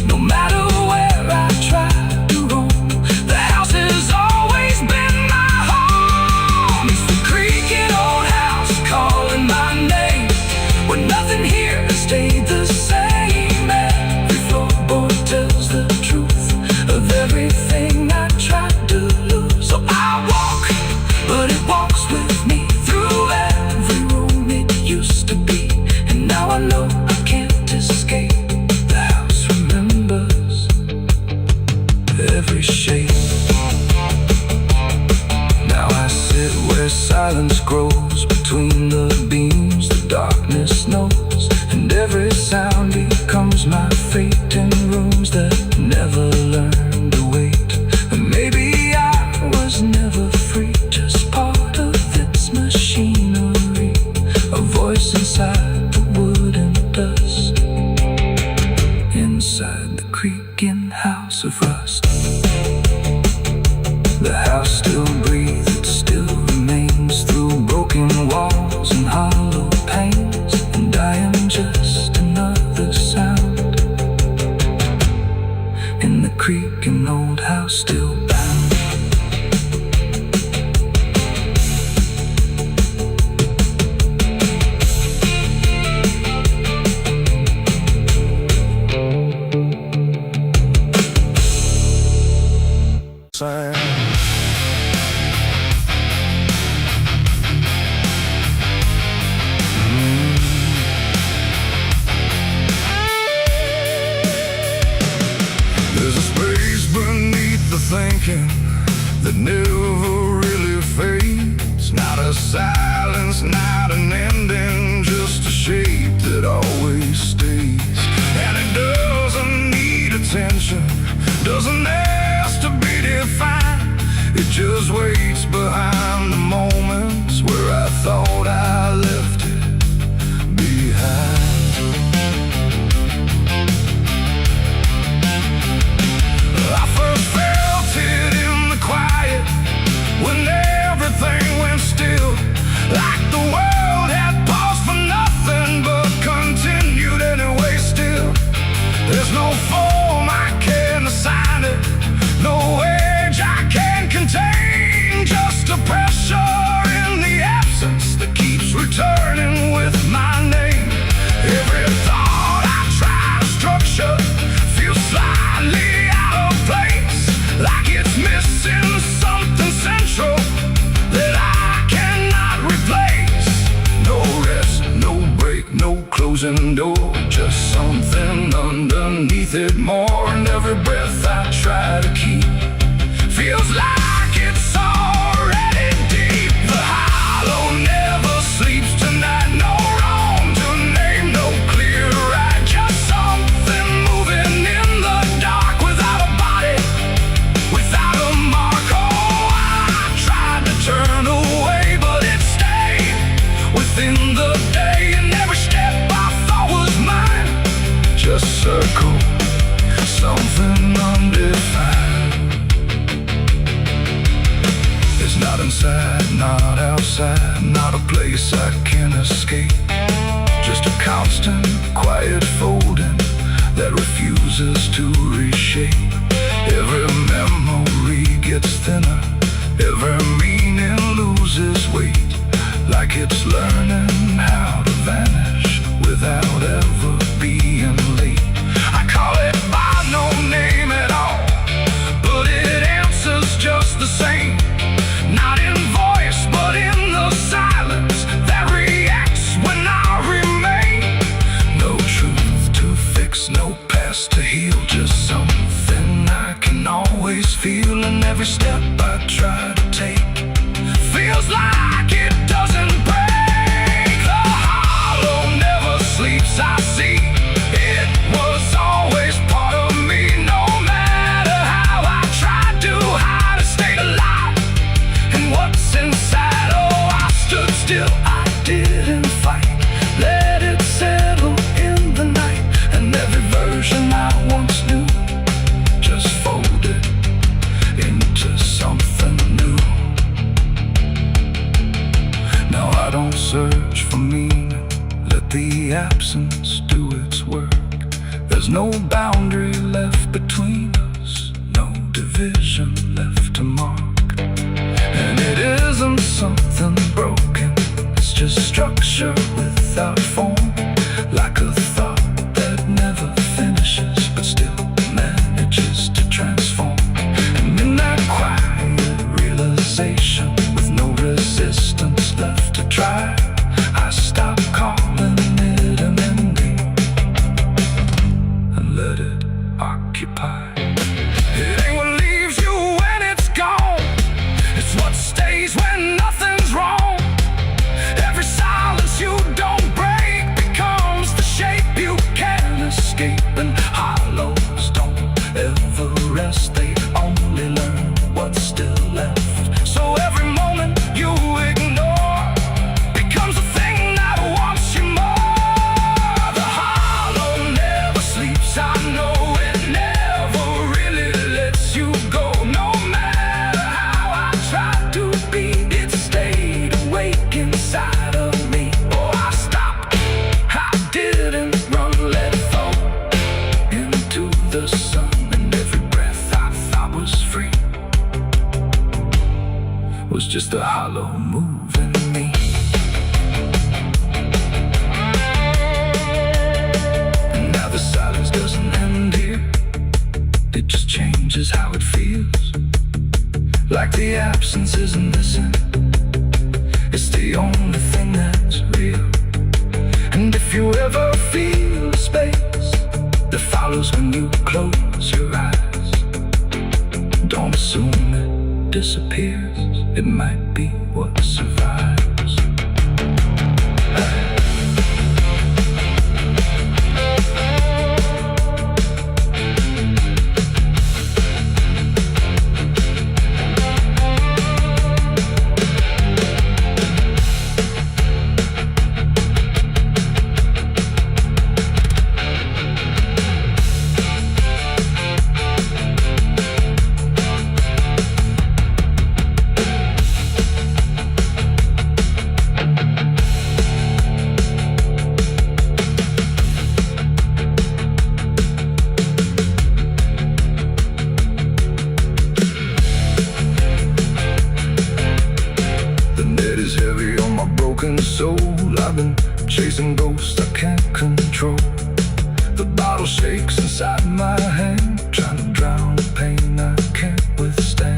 No matter where I try to roam, the house has always been my home. It's the creaking old house calling my name, where nothing here has stayed the same. Every floorboard tells the truth of everything I tried to lose. So I walk, but it walks with me through every room it used to be. And now I know I can't escape. The house remembers every shape. Now I sit where silence grows between the beams, the darkness knows. And every sound becomes my fate in rooms that never learned to wait. And maybe I was never free, just part of its machinery, a voice inside the wood and dust, inside the creaking house of rust. The house still breathes, it still remains through broken walls and hollow panes. And I am just another sound in the creaking old house still bound. There's a space beneath the thinking that never really fades. Not a silence, not an ending, just a shape that always stays. And it doesn't need attention, doesn't ask to be defined. It just waits behind the moments where I thought I left it behind. I first felt it in the quiet, when everything went still, like the world had paused for nothing but continued anyway still. There's no form I can assign it, no age I can contain, just a pressure in the absence that keeps returning with my name. is missing something central that I cannot replace. No rest, no break, no closing door, just something underneath it more. And every breath I try to keep Feels like it's already deep. The hollow never sleeps tonight. No wrong to name, no clear right. Just something moving in the dark without a body, without a mark. Oh, I tried to turn away, but it stayed within the day. And every step I thought was mine just circle, something undefined. It's not inside, not outside, not a place I can escape. Just a constant, quiet folding that refuses to reshape. Every memory gets thinner, every meaning loses weight, like it's learning how to vanish without ever being late. I call it by no name at all, but it answers just the same. Not in voice, but in the silence that reacts when I remain. No truth to fix, no past to heal, just something I can always feel. And every step I try to take Feels like it doesn't break. The hollow never sleeps, I see. It was always part of me. No matter how I tried to hide, it stayed alive. And what's inside, oh, I stood still. I didn't fight, let it settle in the night. And every version I once knew just folded into something new. Now I don't search for meaning, let the absence do its work. There's no boundary left between us, no division left to mark. And it isn't something broken, it's just structure without form, like a thought that never finishes but still manages to transform. And in that quiet realization, with no resistance left to try, I stop calling it an ending and let it occupy. It ain't what leaves you when it's gone, it's what stays when nothing's wrong. Every silence you don't break becomes the shape you can't escape. And hollows don't ever rest, they only learn what's still left. So every moment you ignore becomes a thing that wants you more. The hollow never sleeps, I know it never really lets you go. No matter how I tried to be, it stayed awake inside of me. Oh, I stopped, I didn't run, let it fall into the sun. And every breath I thought was free was just a hollow moving me. And now the silence doesn't end here, it just changes how it feels. Like the absence isn't missing, it's the only thing that's real. And if you ever feel the space that follows when you close your eyes, don't assume it disappears, it might be what survives. Soul, I've been chasing ghosts I can't control. The bottle shakes inside my hand, trying to drown the pain I can't withstand.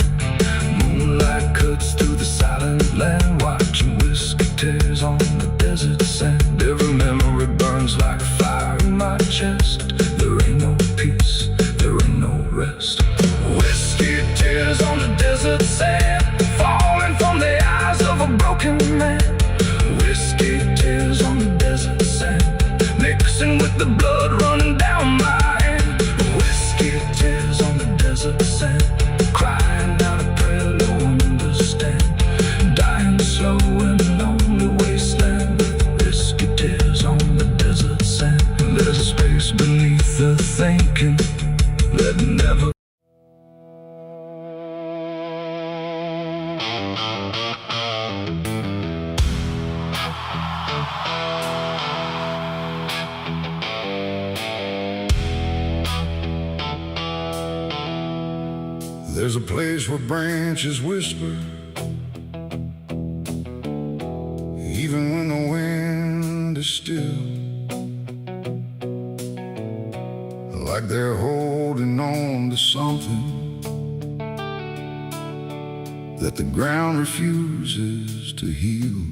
There's a place where branches whisper, even when the wind is still, like they're holding on to something that the ground refuses to heal.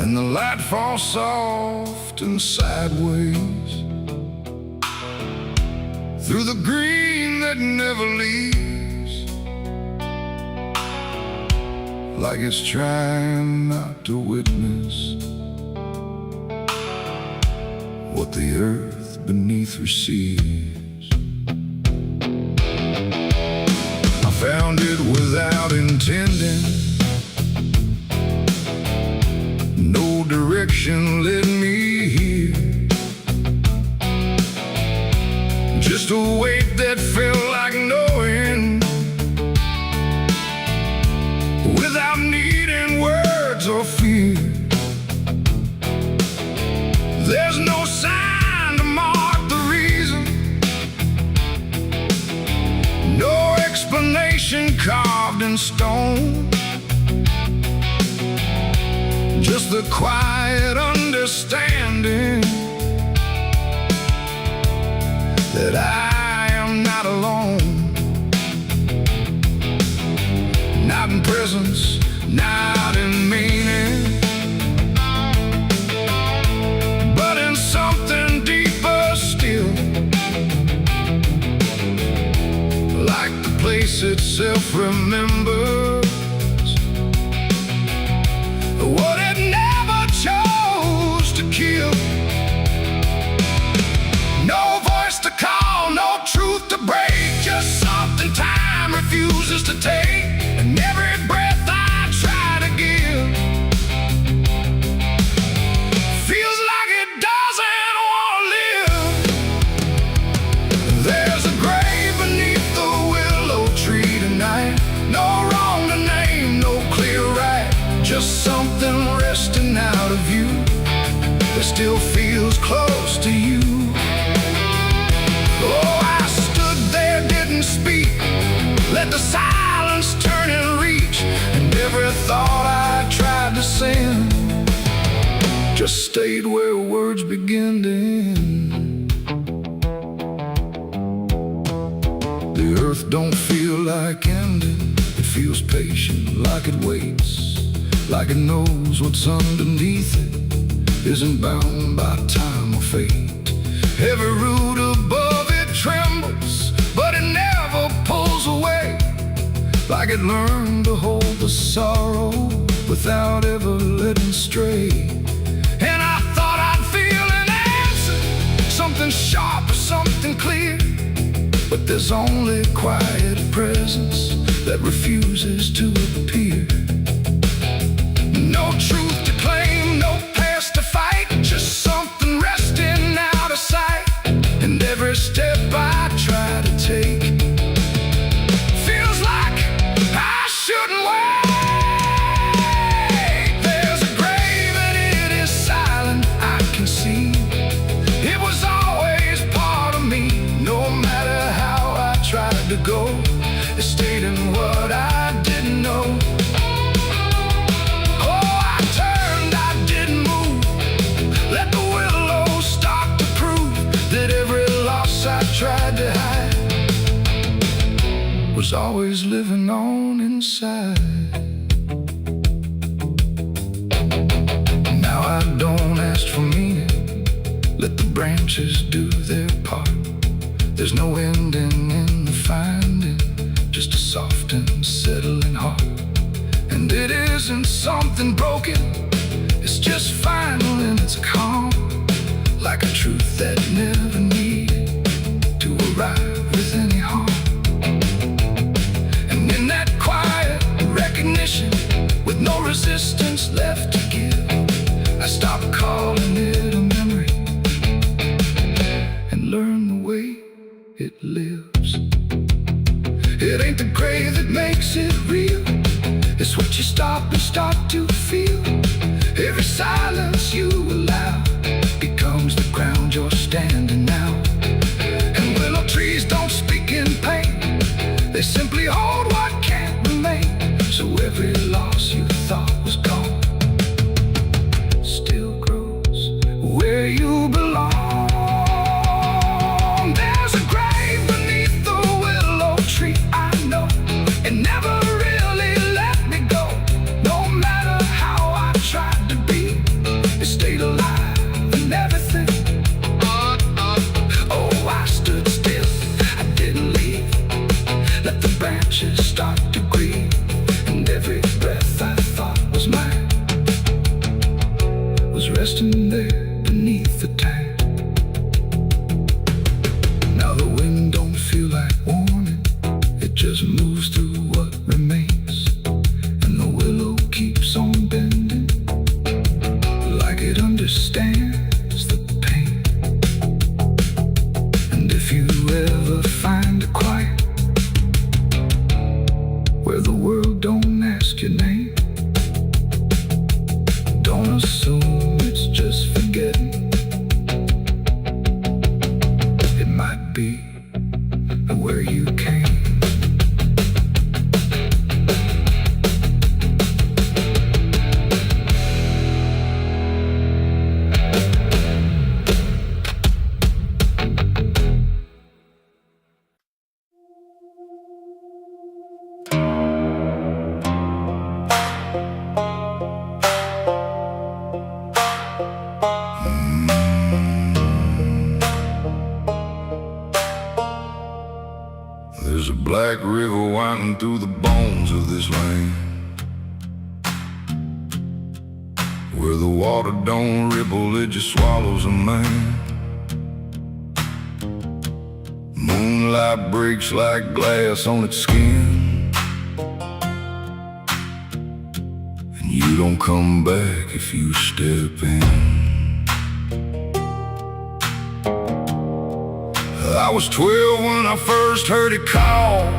And the light falls soft and sideways through the green that never leaves, like it's trying not to witness what the earth beneath receives. I found it without intending, no direction led me here, just a weight that felt like knowing, without needing words or fear. There's no sign to mark the reason, no explanation carved in stone, just the quiet understanding that I am not alone, not in presence, not in meaning, but in something deeper still, like the place itself remembers what it never chose to kill. No voice to call, no truth to break, just something time refuses to take, and every breath I try to give feels like it doesn't want to live. There's a grave beneath the willow tree tonight, no wrong to name, no clear right, just something resting out of you that still feels close to you. Oh, I stood there, didn't speak, let the silence turn and reach, and every thought I tried to send just stayed where words begin to end. The earth don't feel like ending, it feels patient, like it waits, like it knows what's underneath it isn't bound by time or fate. Every root above it trembles, but it never pulls away, like it learned to hold the sorrow without ever letting stray. And I thought I'd feel an answer, something sharp or something clear, but there's only quiet presence that refuses to appear. No truth to claim, no past to fight, just something resting out of sight, and every step I try to take feels like I shouldn't wait. There's a grave and it is silent, I can see it was always part of me. No matter how I tried to go, it stayed in what I didn't know. Oh, I turned, I didn't move, let the willows start to prove that every loss I tried to hide was always living on inside. Now I don't ask for meaning, let the branches do their part. There's no ending in the finding, just a soft and settling heart. And it isn't something broken, it's just final and it's calm, like a truth that never needed to arrive with any harm. And in that quiet recognition, with no resistance left to give, I stopped calling it a memory and learned the way it lives. It ain't the gray that makes it real, it's what you stop and start to feel. Every silence you allow becomes the ground you're standing now. And willow trees don't speak in pain, they simply hold what can't remain. So every loss you thought was gone still grows where you belong. There's a grave beneath the willow tree, I know. It never really let me go. No matter how I tried to be, it stayed alive and everything. Oh, I stood still, I didn't leave. Let the branches start to grieve. And every breath I thought was mine was resting there beneath the tank. Now the wind don't feel like warning, it just moves through what remains. And the willow keeps on bending, like it understands the pain. And if you ever find a quiet where the world don't ask your name, don't assume it's just forgetting. It might be where you came. There's a black river winding through the bones of this land, where the water don't ripple, it just swallows a man. Moonlight breaks like glass on its skin, and you don't come back if you step in. I was 12 when I first heard it call,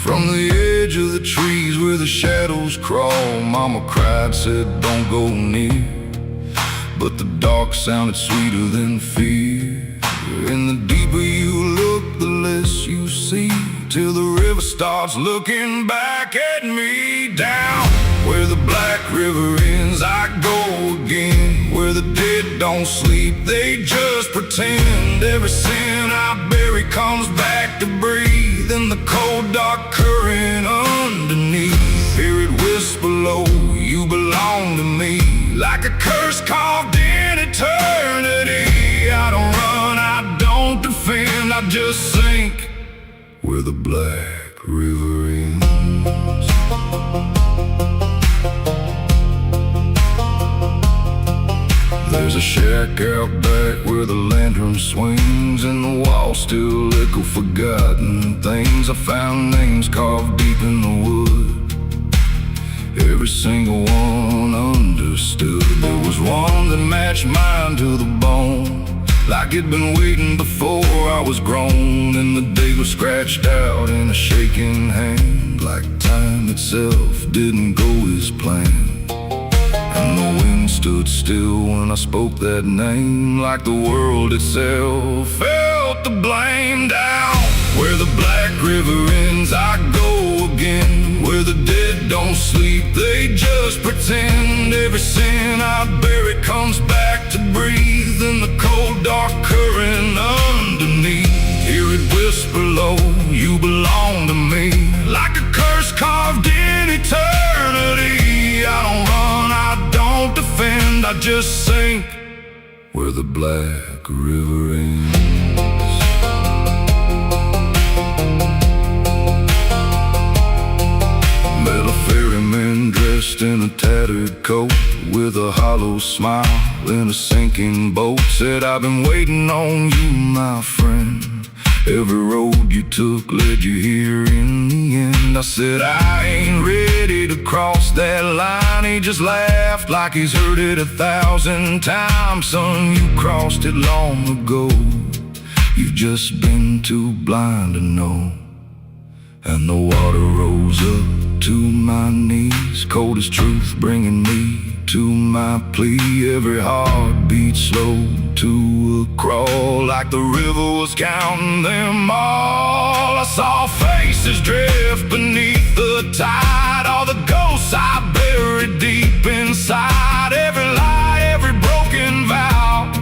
from the edge of the trees where the shadows crawl. Mama cried, said don't go near, but the dark sounded sweeter than fear. And the deeper you look, the less you see, till the river starts looking back at me. Down where the black river ends, I go again. Where the dead don't sleep, they just pretend. Every sin I bury comes back to breathe in the cold dark current underneath. Hear it whisper low, you belong to me, like a curse carved in eternity. I don't run, I don't defend, I just sink where the black river ends. There's a shack out back where the lantern swings, and the walls still echo forgotten things. I found names carved deep in the wood, every single one understood. There was one that matched mine to the bone, like it'd been waiting before I was grown. And the day was scratched out in a shaking hand, like time itself didn't go as planned. And the wind stood still when I spoke that name, like the world itself felt the blame. Down where the black river ends, I go again. Where the dead don't sleep, they just pretend. Every sin I bury comes back to breathe in the cold dark current underneath. Hear it whisper low, you belong to me, like a curse carved in eternity. I don't run, I don't defend, I just sink where the black river ends. Met a ferryman dressed in a tattered coat, with a hollow smile in a sinking boat. Said, I've been waiting on you, my friend. Every road you took led you here in the end. I said, I ain't ready to cross that line. He just laughed like he's heard it 1,000 times. Son, you crossed it long ago. You've just been too blind to know. And the water rose up to my knees, cold as truth, bringing me to my plea. Every heartbeat slowed to a crawl, like the river was counting them all. I saw faces drift beneath the tide, all the ghosts I buried deep inside. Every lie, every broken vow,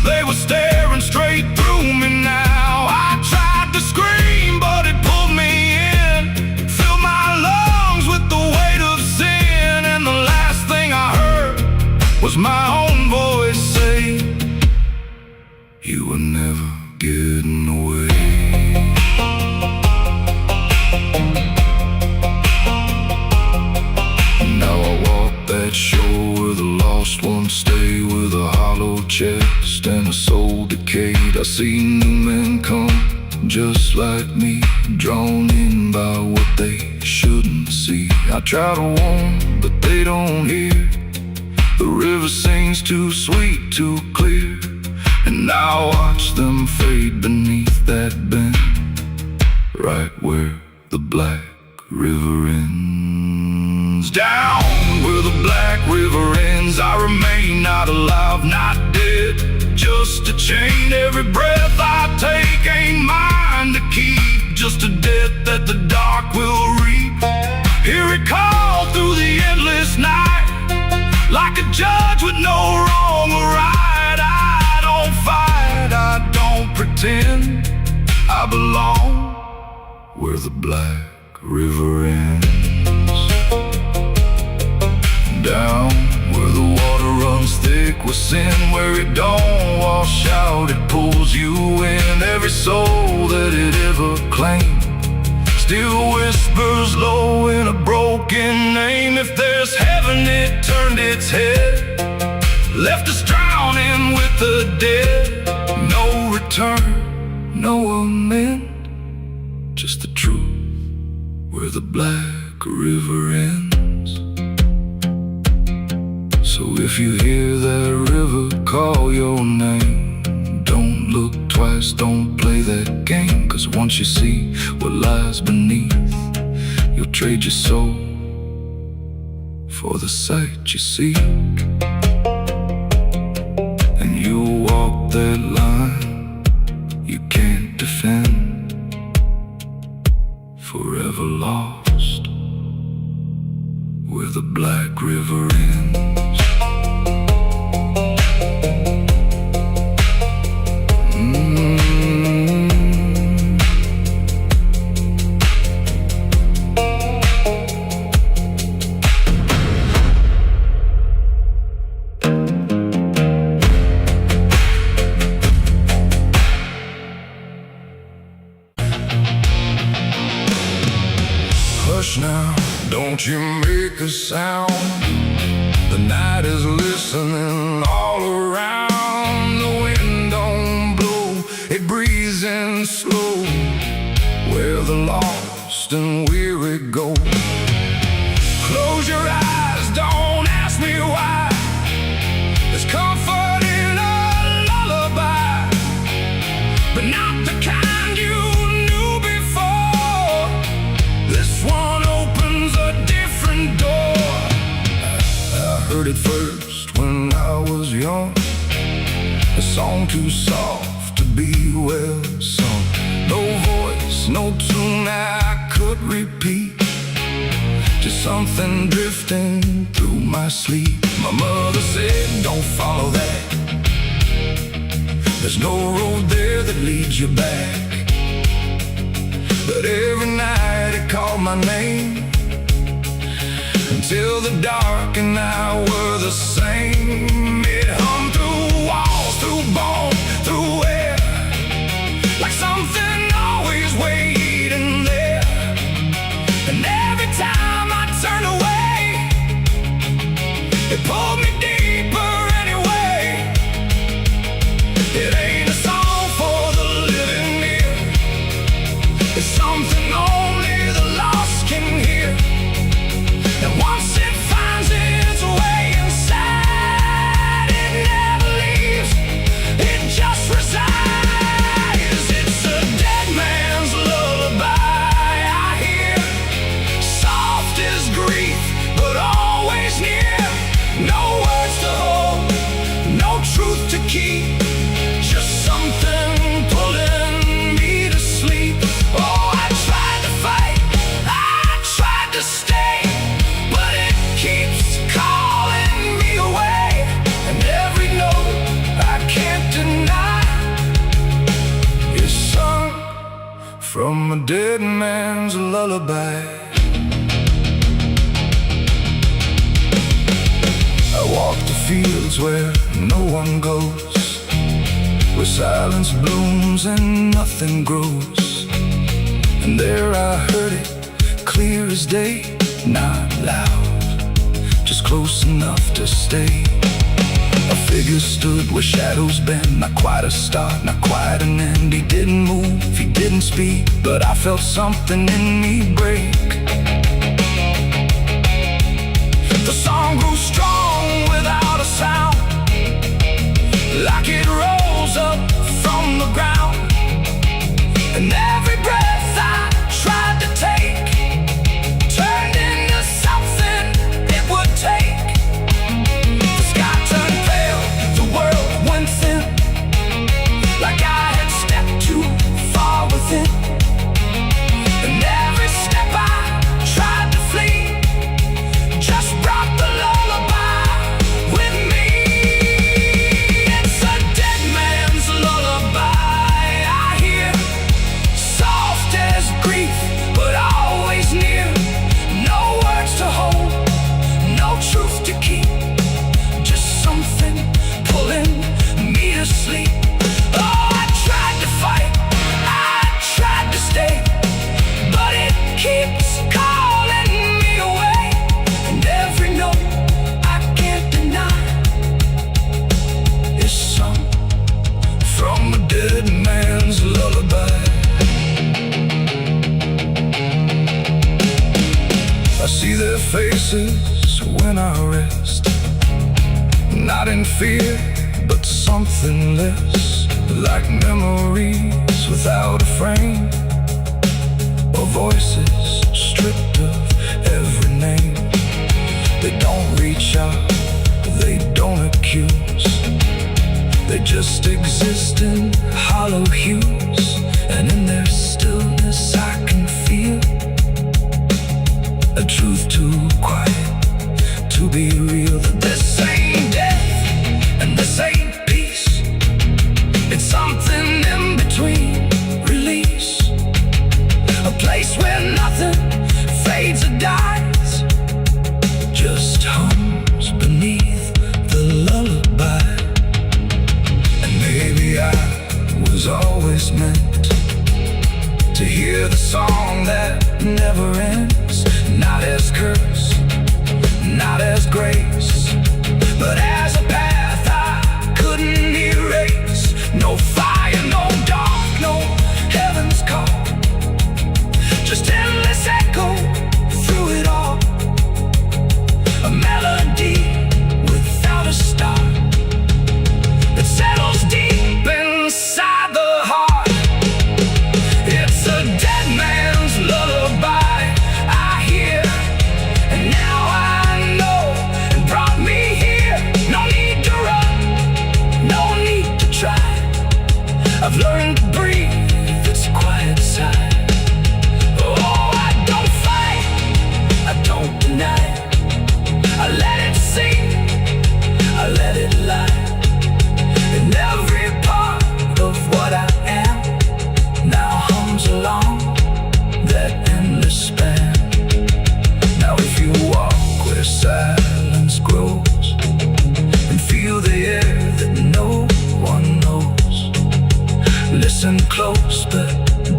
they were staring straight through me now. I tried to scream, but it pulled me in, filled my lungs with the weight of sin. And the last thing I heard was my own voice say, you were never getting away. Now I walk that shore where the lost ones stay, with a hollow chest and a soul decayed. I see new men come just like me, drawn in by what they shouldn't see. I try to warn, but they don't hear. The river sings too sweet, too clear, and I watch them fade beneath that bend, right where the black river ends. Down where the black river ends, I remain not alive, not dead, just a chain. Every breath I take ain't mine to keep, just a death that the dark will reap. Hear it call through the endless night, like a judge with no wrong or right. I don't fight, I don't pretend, I belong where the black river ends. Down where the water runs thick with sin, where it don't wash out, it pulls you in. Every soul that it ever claimed still whispers low in a broken name. If there's heaven, it turned its head, left us drowning with the dead. No return, no amend, just the truth where the black river ends. So if you hear that river call your name, don't look twice, don't play that game. 'Cause once you see what lies beneath, you'll trade your soul for the sight you seek. And you'll walk that line you can't defend, forever lost where the black river ends. Hush now, don't you make a sound. The night is listening all around. The wind don't blow, it breathes in slow, where the lost and weary go. Close your eyes, don't ask me why. There's comfort in a lullaby, but not the kind you knew before. This one opens a different door. I heard it first when I was young, a song too soft to be well sung. No voice, no tune I could repeat, just something drifting through my sleep. My mother said, don't follow that, there's no road there that leads you back. But every night it called my name, until the dark and I were the same. It hummed through walls, through bone, through air, like something always waiting there. And every time I turned away, it pulled me deeper anyway. It ain't a song for the living ear, it's something only the lost can hear. And once it finds its way inside, it never leaves, it from a dead man's lullaby. I walk the fields where no one goes, where silence blooms and nothing grows. And there I heard it, clear as day, not loud, just close enough to stay. A figure stood where shadows bend, not quite a start, not quite an end. He didn't move, he didn't speak, but I felt something in me break. The song grew strong without a sound, like it rose up from the ground. And every breath I tried to take turned into something it would take. The sky turned pale, the world went thin, like I had stepped too far within. And every step I tried to flee just brought the lullaby with me. It's a dead man's lullaby I hear, soft as grief, but always near. No words to hold, no truth to keep, just something pulling me to sleep. Oh, I tried to fight, I tried to stay, but it keeps calling me away. And every note I can't deny is sung from a dead man's lullaby. I see their faces when I rest, not in fear, but something less, like memories without a frame, or voices stripped of every name. They don't reach out, they don't accuse, they just exist in hollow hues. And in their stillness I can feel a truth too quiet to be real. That this ain't death and this ain't peace, it's something in between. Release, a place where nothing fades or dies, just hums beneath the lullaby. And maybe I was always meant to hear the song that never ends, not as curse, not as grace, but as a path I couldn't erase. No fire, no dark, no heaven's call, just endless echo through it all. A melody without a start that settles deep inside the heart. It's a dead man's lullaby I hear, and now I know it brought me here. No need to run, no need to try, I've learned to breathe this quiet sigh. Oh, I don't fight, I don't deny, I let it sing, I let it lie. And every part of what I am now hums along that endless span. Now if you walk where silence grows and feel the air that no one knows, listen close but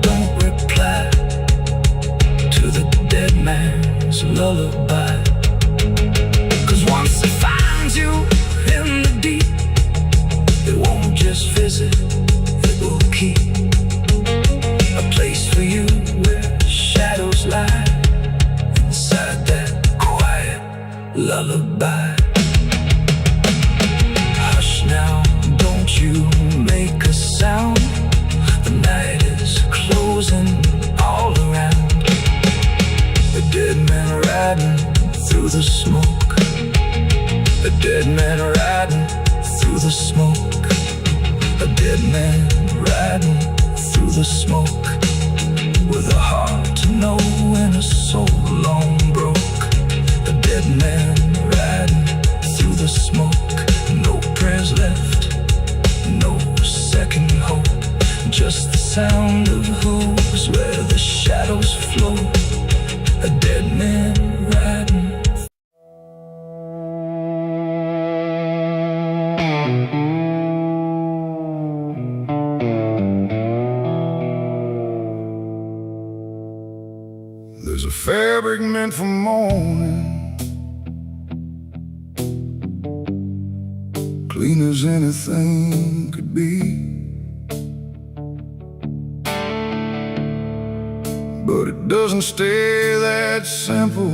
don't reply to the dead man's lullaby. 'Cause once it finds you in the deep, it won't just visit, it will keep a place for you where shadows lie inside that quiet lullaby. Hush now, don't you make a sound, the night is closing all around. A dead man riding through the smoke, a dead man riding through the smoke, a dead man riding through the smoke, with a heart to know and a soul long broke. A dead man riding through the smoke, no prayers left, no second hope, just the sound of hooves is a fabric meant for mourning, clean as anything could be. But it doesn't stay that simple.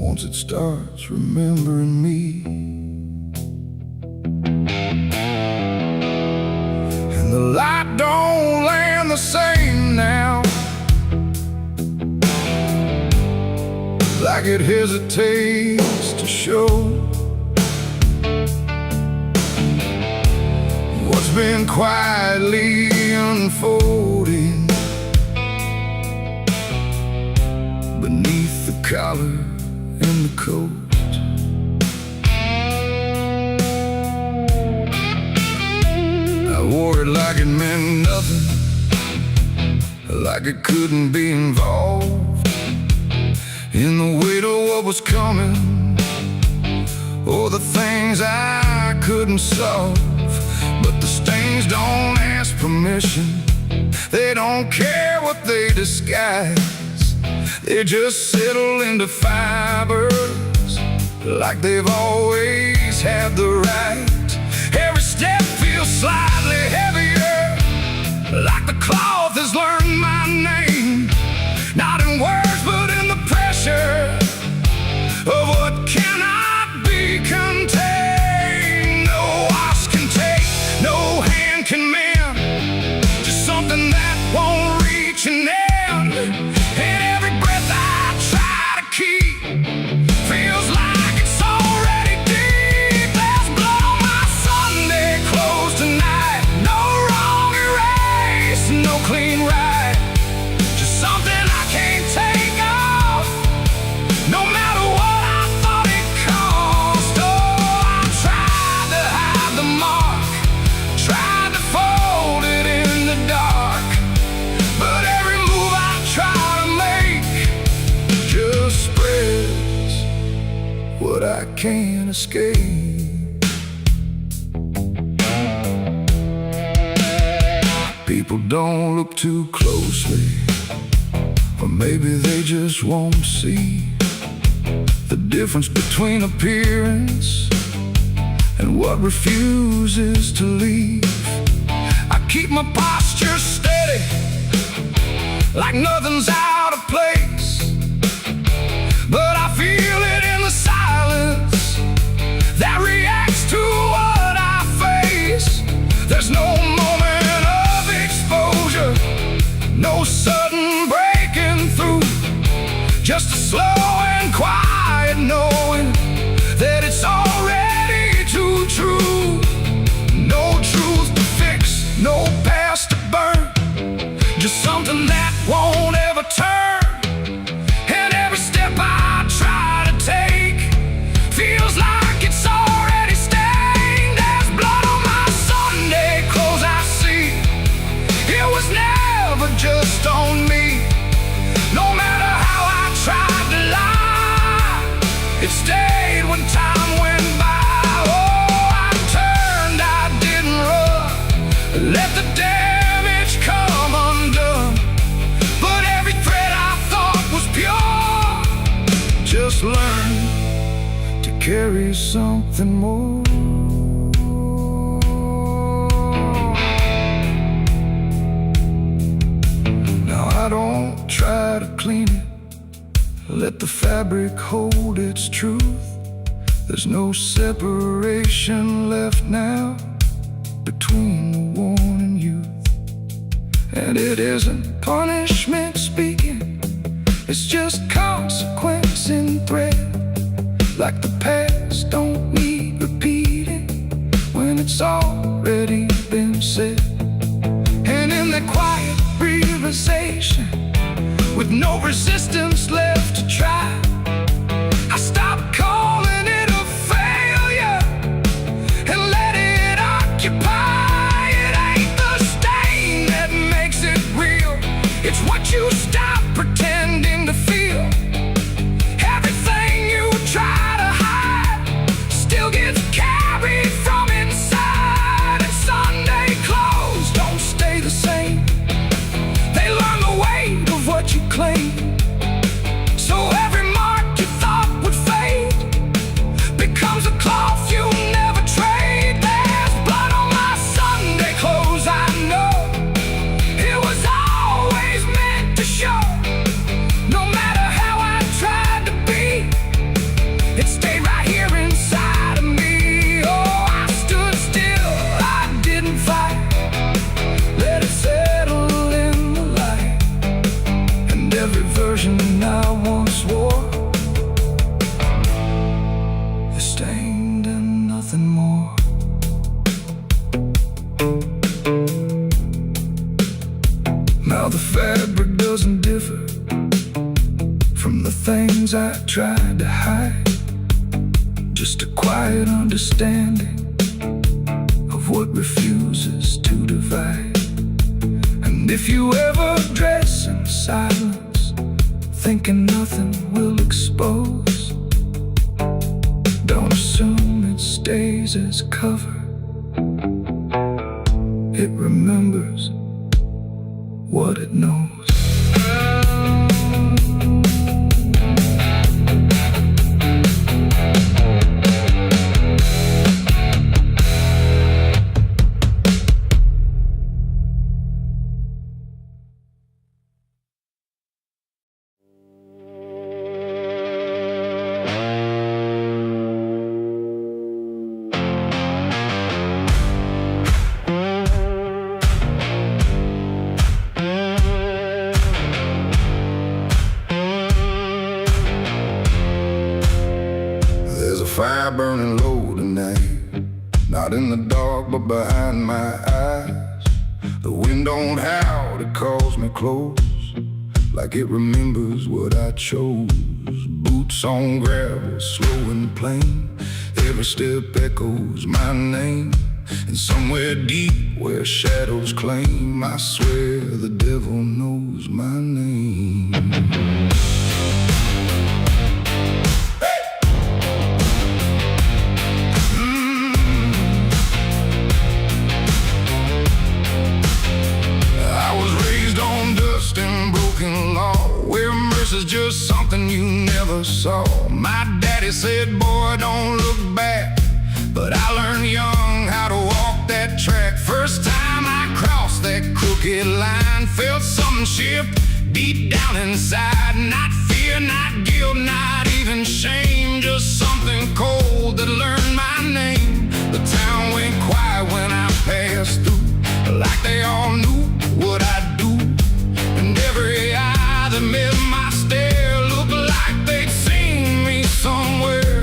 Once it starts remembering me, and the light don't land the same now, like it hesitates to show what's been quietly unfolding beneath the collar and the coat. I wore it like it meant nothing, like it couldn't be involved in the weight of what was coming, or the things I couldn't solve. But the stains don't ask permission, they don't care what they disguise. They just settle into fibers like they've always had the right. Every step feels slightly heavier, like the cloth has learned my name, not in words but in the pressure of what cannot be contained. No wash can take, no hand can mend, just something that won't reach an end. And every breath I try to keep feels like it's already deep. There's blood on my Sunday clothes tonight, no wrong erase, no clean right, just something I can't take off, no matter what I thought it cost. Oh, I tried to hide the mark, tried to fold it in the dark, but every move I try to make just spreads what I can't escape. People don't look too closely, or maybe they just won't see the difference between appearance and what refuses to leave. I keep my posture steady, like nothing's out of place, but I feel it in the silence that reacts to what I face. There's no moment of exposure, no sudden breaking through, just a slow and quiet knowing that it's already too true. No truth to fix, no past to burn, just something that won't ever turn. And every step I try to take feels like it's already stained. There's blood on my Sunday clothes I see, it was never just on me. No matter how I tried to lie, it stayed when time went by. Oh, I turned, I didn't run, let the damage come undone. But every thread I thought was pure just learned to carry something more. Now I don't try to clean it, let the fabric hold its truth. There's no separation left now between the worn and youth. And it isn't punishment speaking, it's just consequence in thread, like the past don't need repeating when it's already been said. And in the quiet realization, with no resistance left to try, I stopped calling it a failure and let it occupy. It ain't the stain that makes it real, it's what you stop pretending to feel. Everything you try to hide still gets carried from inside. And Sunday clothes don't stay the same, things I tried to hide, just a quiet understanding of what refuses to divide. And if you ever dress in silence, thinking nothing will expose, don't assume it stays as cover. It remembers what it knows. Fire burning low tonight, not in the dark but behind my eyes. The wind don't howl, it calls me close, like it remembers what I chose. Boots on gravel, slow and plain, every step echoes my name. And somewhere deep where shadows claim, I swear the devil knows my name. Is just something you never saw. My daddy said, boy, don't look back, but I learned young how to walk that track. First time I crossed that crooked line, felt something shift deep down inside. Not fear, not guilt, not even shame, just something cold that learned my name. The town went quiet when I passed through, like they all knew what I'd do. And every eye that met my stare looked like they'd seen me somewhere.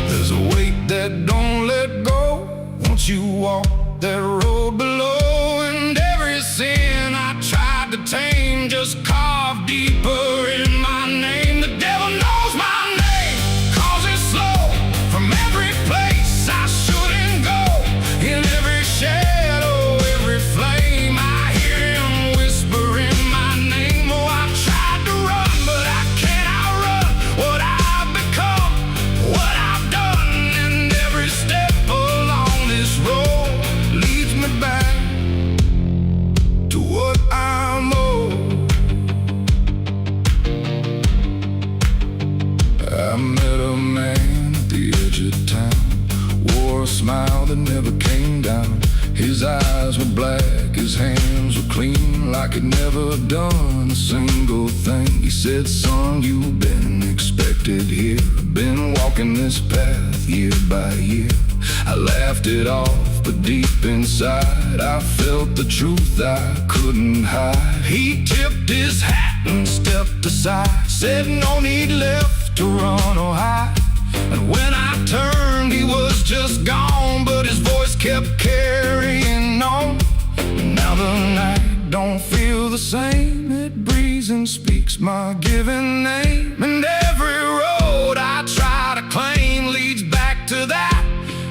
There's a weight that don't let go once you walk that road below. And every sin I tried to tame just carved deeper in my name. The devil knows my name, 'cause it's slow from every place I shouldn't go. In every shadow, every flame, I hear him whispering my name. Oh, I tried to run, but I can't outrun what I've become, what I've done. And every step along this road leads me back to what I'm owed. I met a man at the edge of town, wore a smile that never came down. His eyes were black, his hands were clean, like he'd never done a single thing. He said, son, you've been expected here, been walking this path year by year. I laughed it off, but deep inside I felt the truth I couldn't hide. He tipped his hat and stepped aside, said no need left to run or hide. And when I turned, he was just gone, but his voice kept carrying on. And now the night don't feel the same, it breathes and speaks my given name. And every road I try to claim leads back to that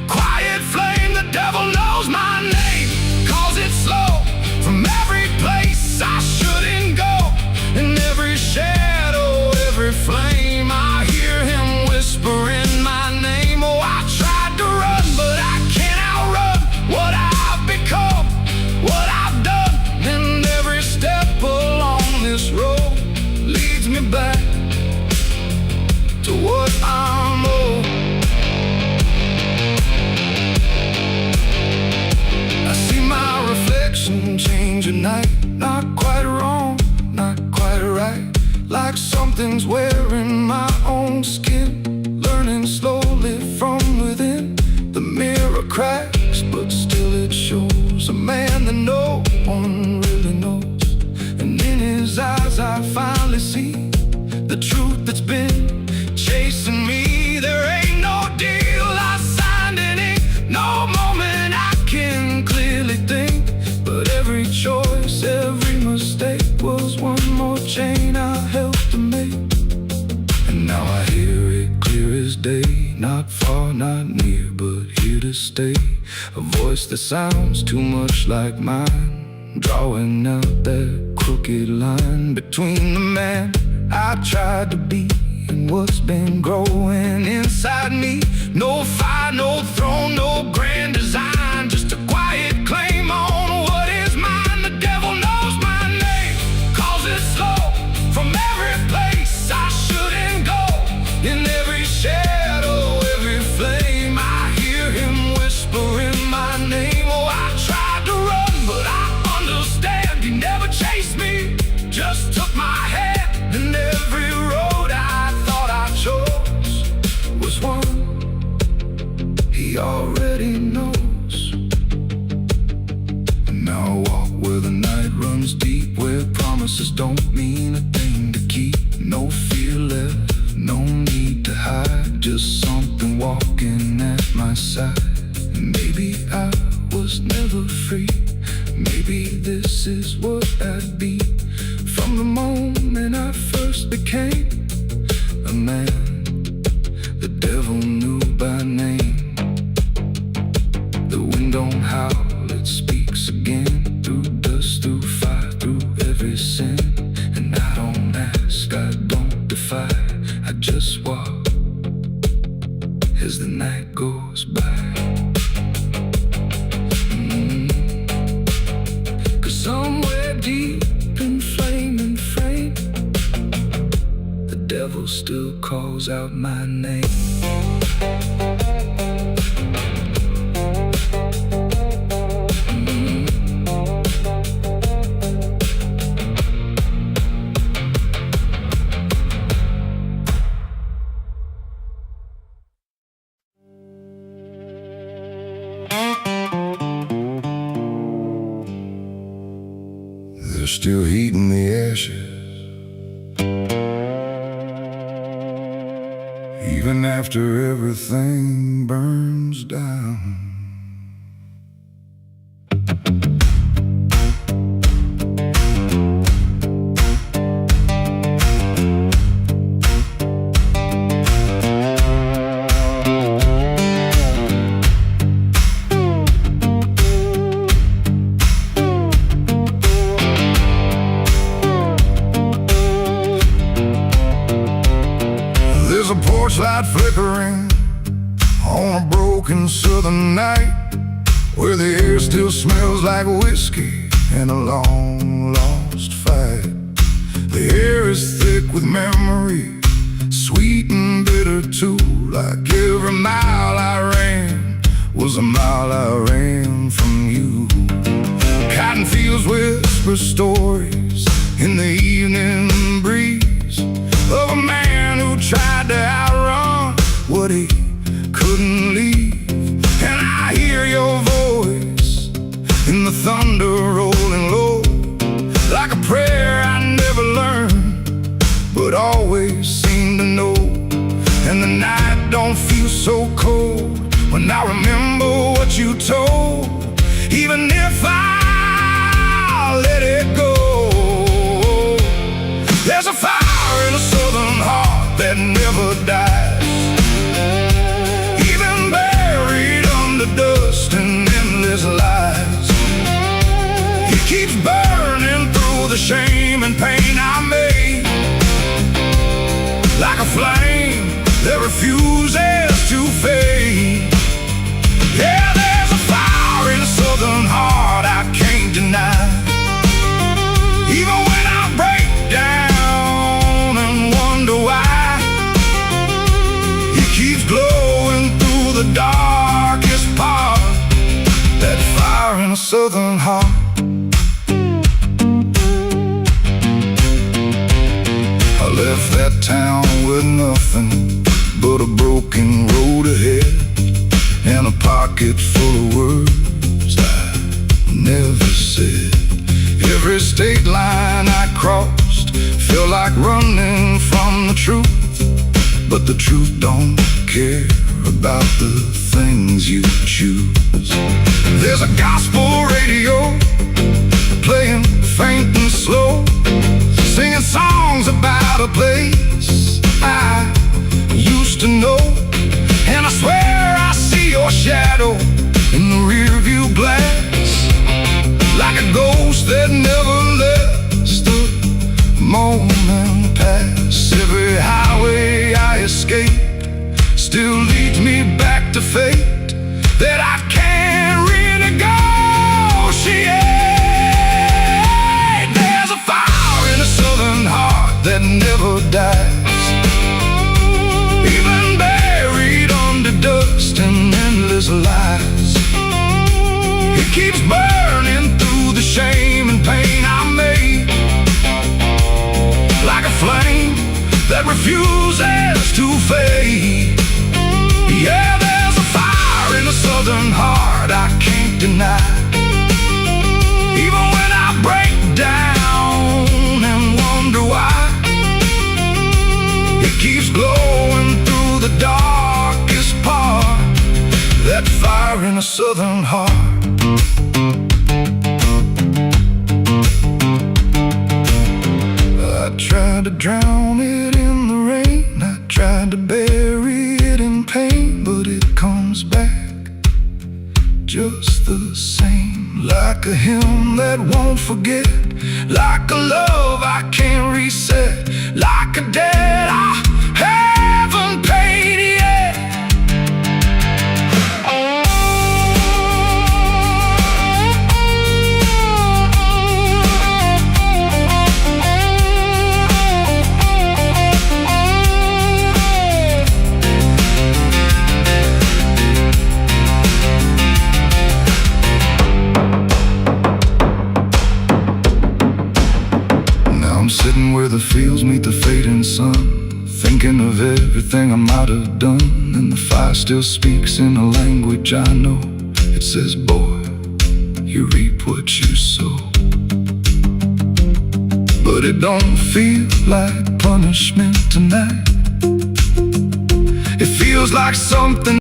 quiet flame. The devil knows my name, 'cause it's slow from every place I shouldn't go. In every shadow, every flame, I hear him whispering my name. Oh, I tried to run, but I can't outrun what I've become, what I've done. And every step along this road leads me back to what I'm owed. I see my reflection change at night, not quite wrong, not quite right, like something's wearing my own skin, learning slowly from within. The mirror cracks, but still it shows a man that no one really knows. And in his eyes I finally see the truth that's been chasing me. There ain't no deal I signed in ink, no moment I can clearly think, but every choice, every mistake was one more chain I helped to make. that sounds too much like mine, drawing out that crooked line between the man I tried to be and what's been growing inside me. No fire, no throne, no grand design, just a quiet claim on what is mine. The devil knows my name, calls it slow from every place I shouldn't go. In every shadow, every flame, I hear him whispering my name. Oh, I tried to run, but I understand he never chased me, just took my hand. And every road I thought I chose was one he already knows. And now I walk where the night runs deep, where promises don't mean a thing to keep. No fear left, no need to hide, just something walking at my side. Maybe I was never free, maybe this is what I'd be. From the moment I first became a man, the devil knew by name. The wind don't howl, it speaks again, through dust, through fire, through every sin. And I don't ask, I don't defy, I just walk as the night goes by. Cause somewhere deep in flame and frame, the devil still calls out my name. There's still heat in the ashes, even after everything burns down. There's a porch light flickering on a broken southern night, where the air still smells like whiskey and a long lost fight. The air is thick with memory, sweet and bitter too, like every mile I ran was a mile I ran from you. Cotton fields whisper stories in the evening breeze of a man who tried to outrun what he couldn't leave. And I hear your voice in the thunder rolling low, like a prayer I never learned, but always seem to know. And the night don't feel so cold when I remember what you told, even if I let it go. There's a fire in a southern heart that never dies, even buried under dust and endless lies. It keeps burning through the shame and pain I made, like a flame that refuses to fade. Yeah, there's a fire in a southern heart I can't deny, even when I break down and wonder why. It keeps glowing through the darkest part, that fire in a southern heart. I left that town with nothing but a broken road ahead, and a pocket full of words I never said. Every state line I crossed felt like running from the truth, but the truth don't care about the things you choose. There's a gospel radio playing faint and slow, singing songs about a place I used to know. And I swear I see your shadow in the rearview glass. refuses to fade. Yeah, there's a fire in the southern heart I can't deny. Even when I break down and wonder why, it keeps glowing through the darkest part. That fire in the southern heart. I tried to drown it in the rain, I tried to bury it in pain, but it comes back just the same. Like a hymn that won't forget, like a love I can't reset, like a debt I haven't paid yet. I'm sitting where the fields meet the fading sun, thinking of everything I might have done. And the fire still speaks in a language I know. It says, boy, you reap what you sow. But it don't feel like punishment tonight. It feels like something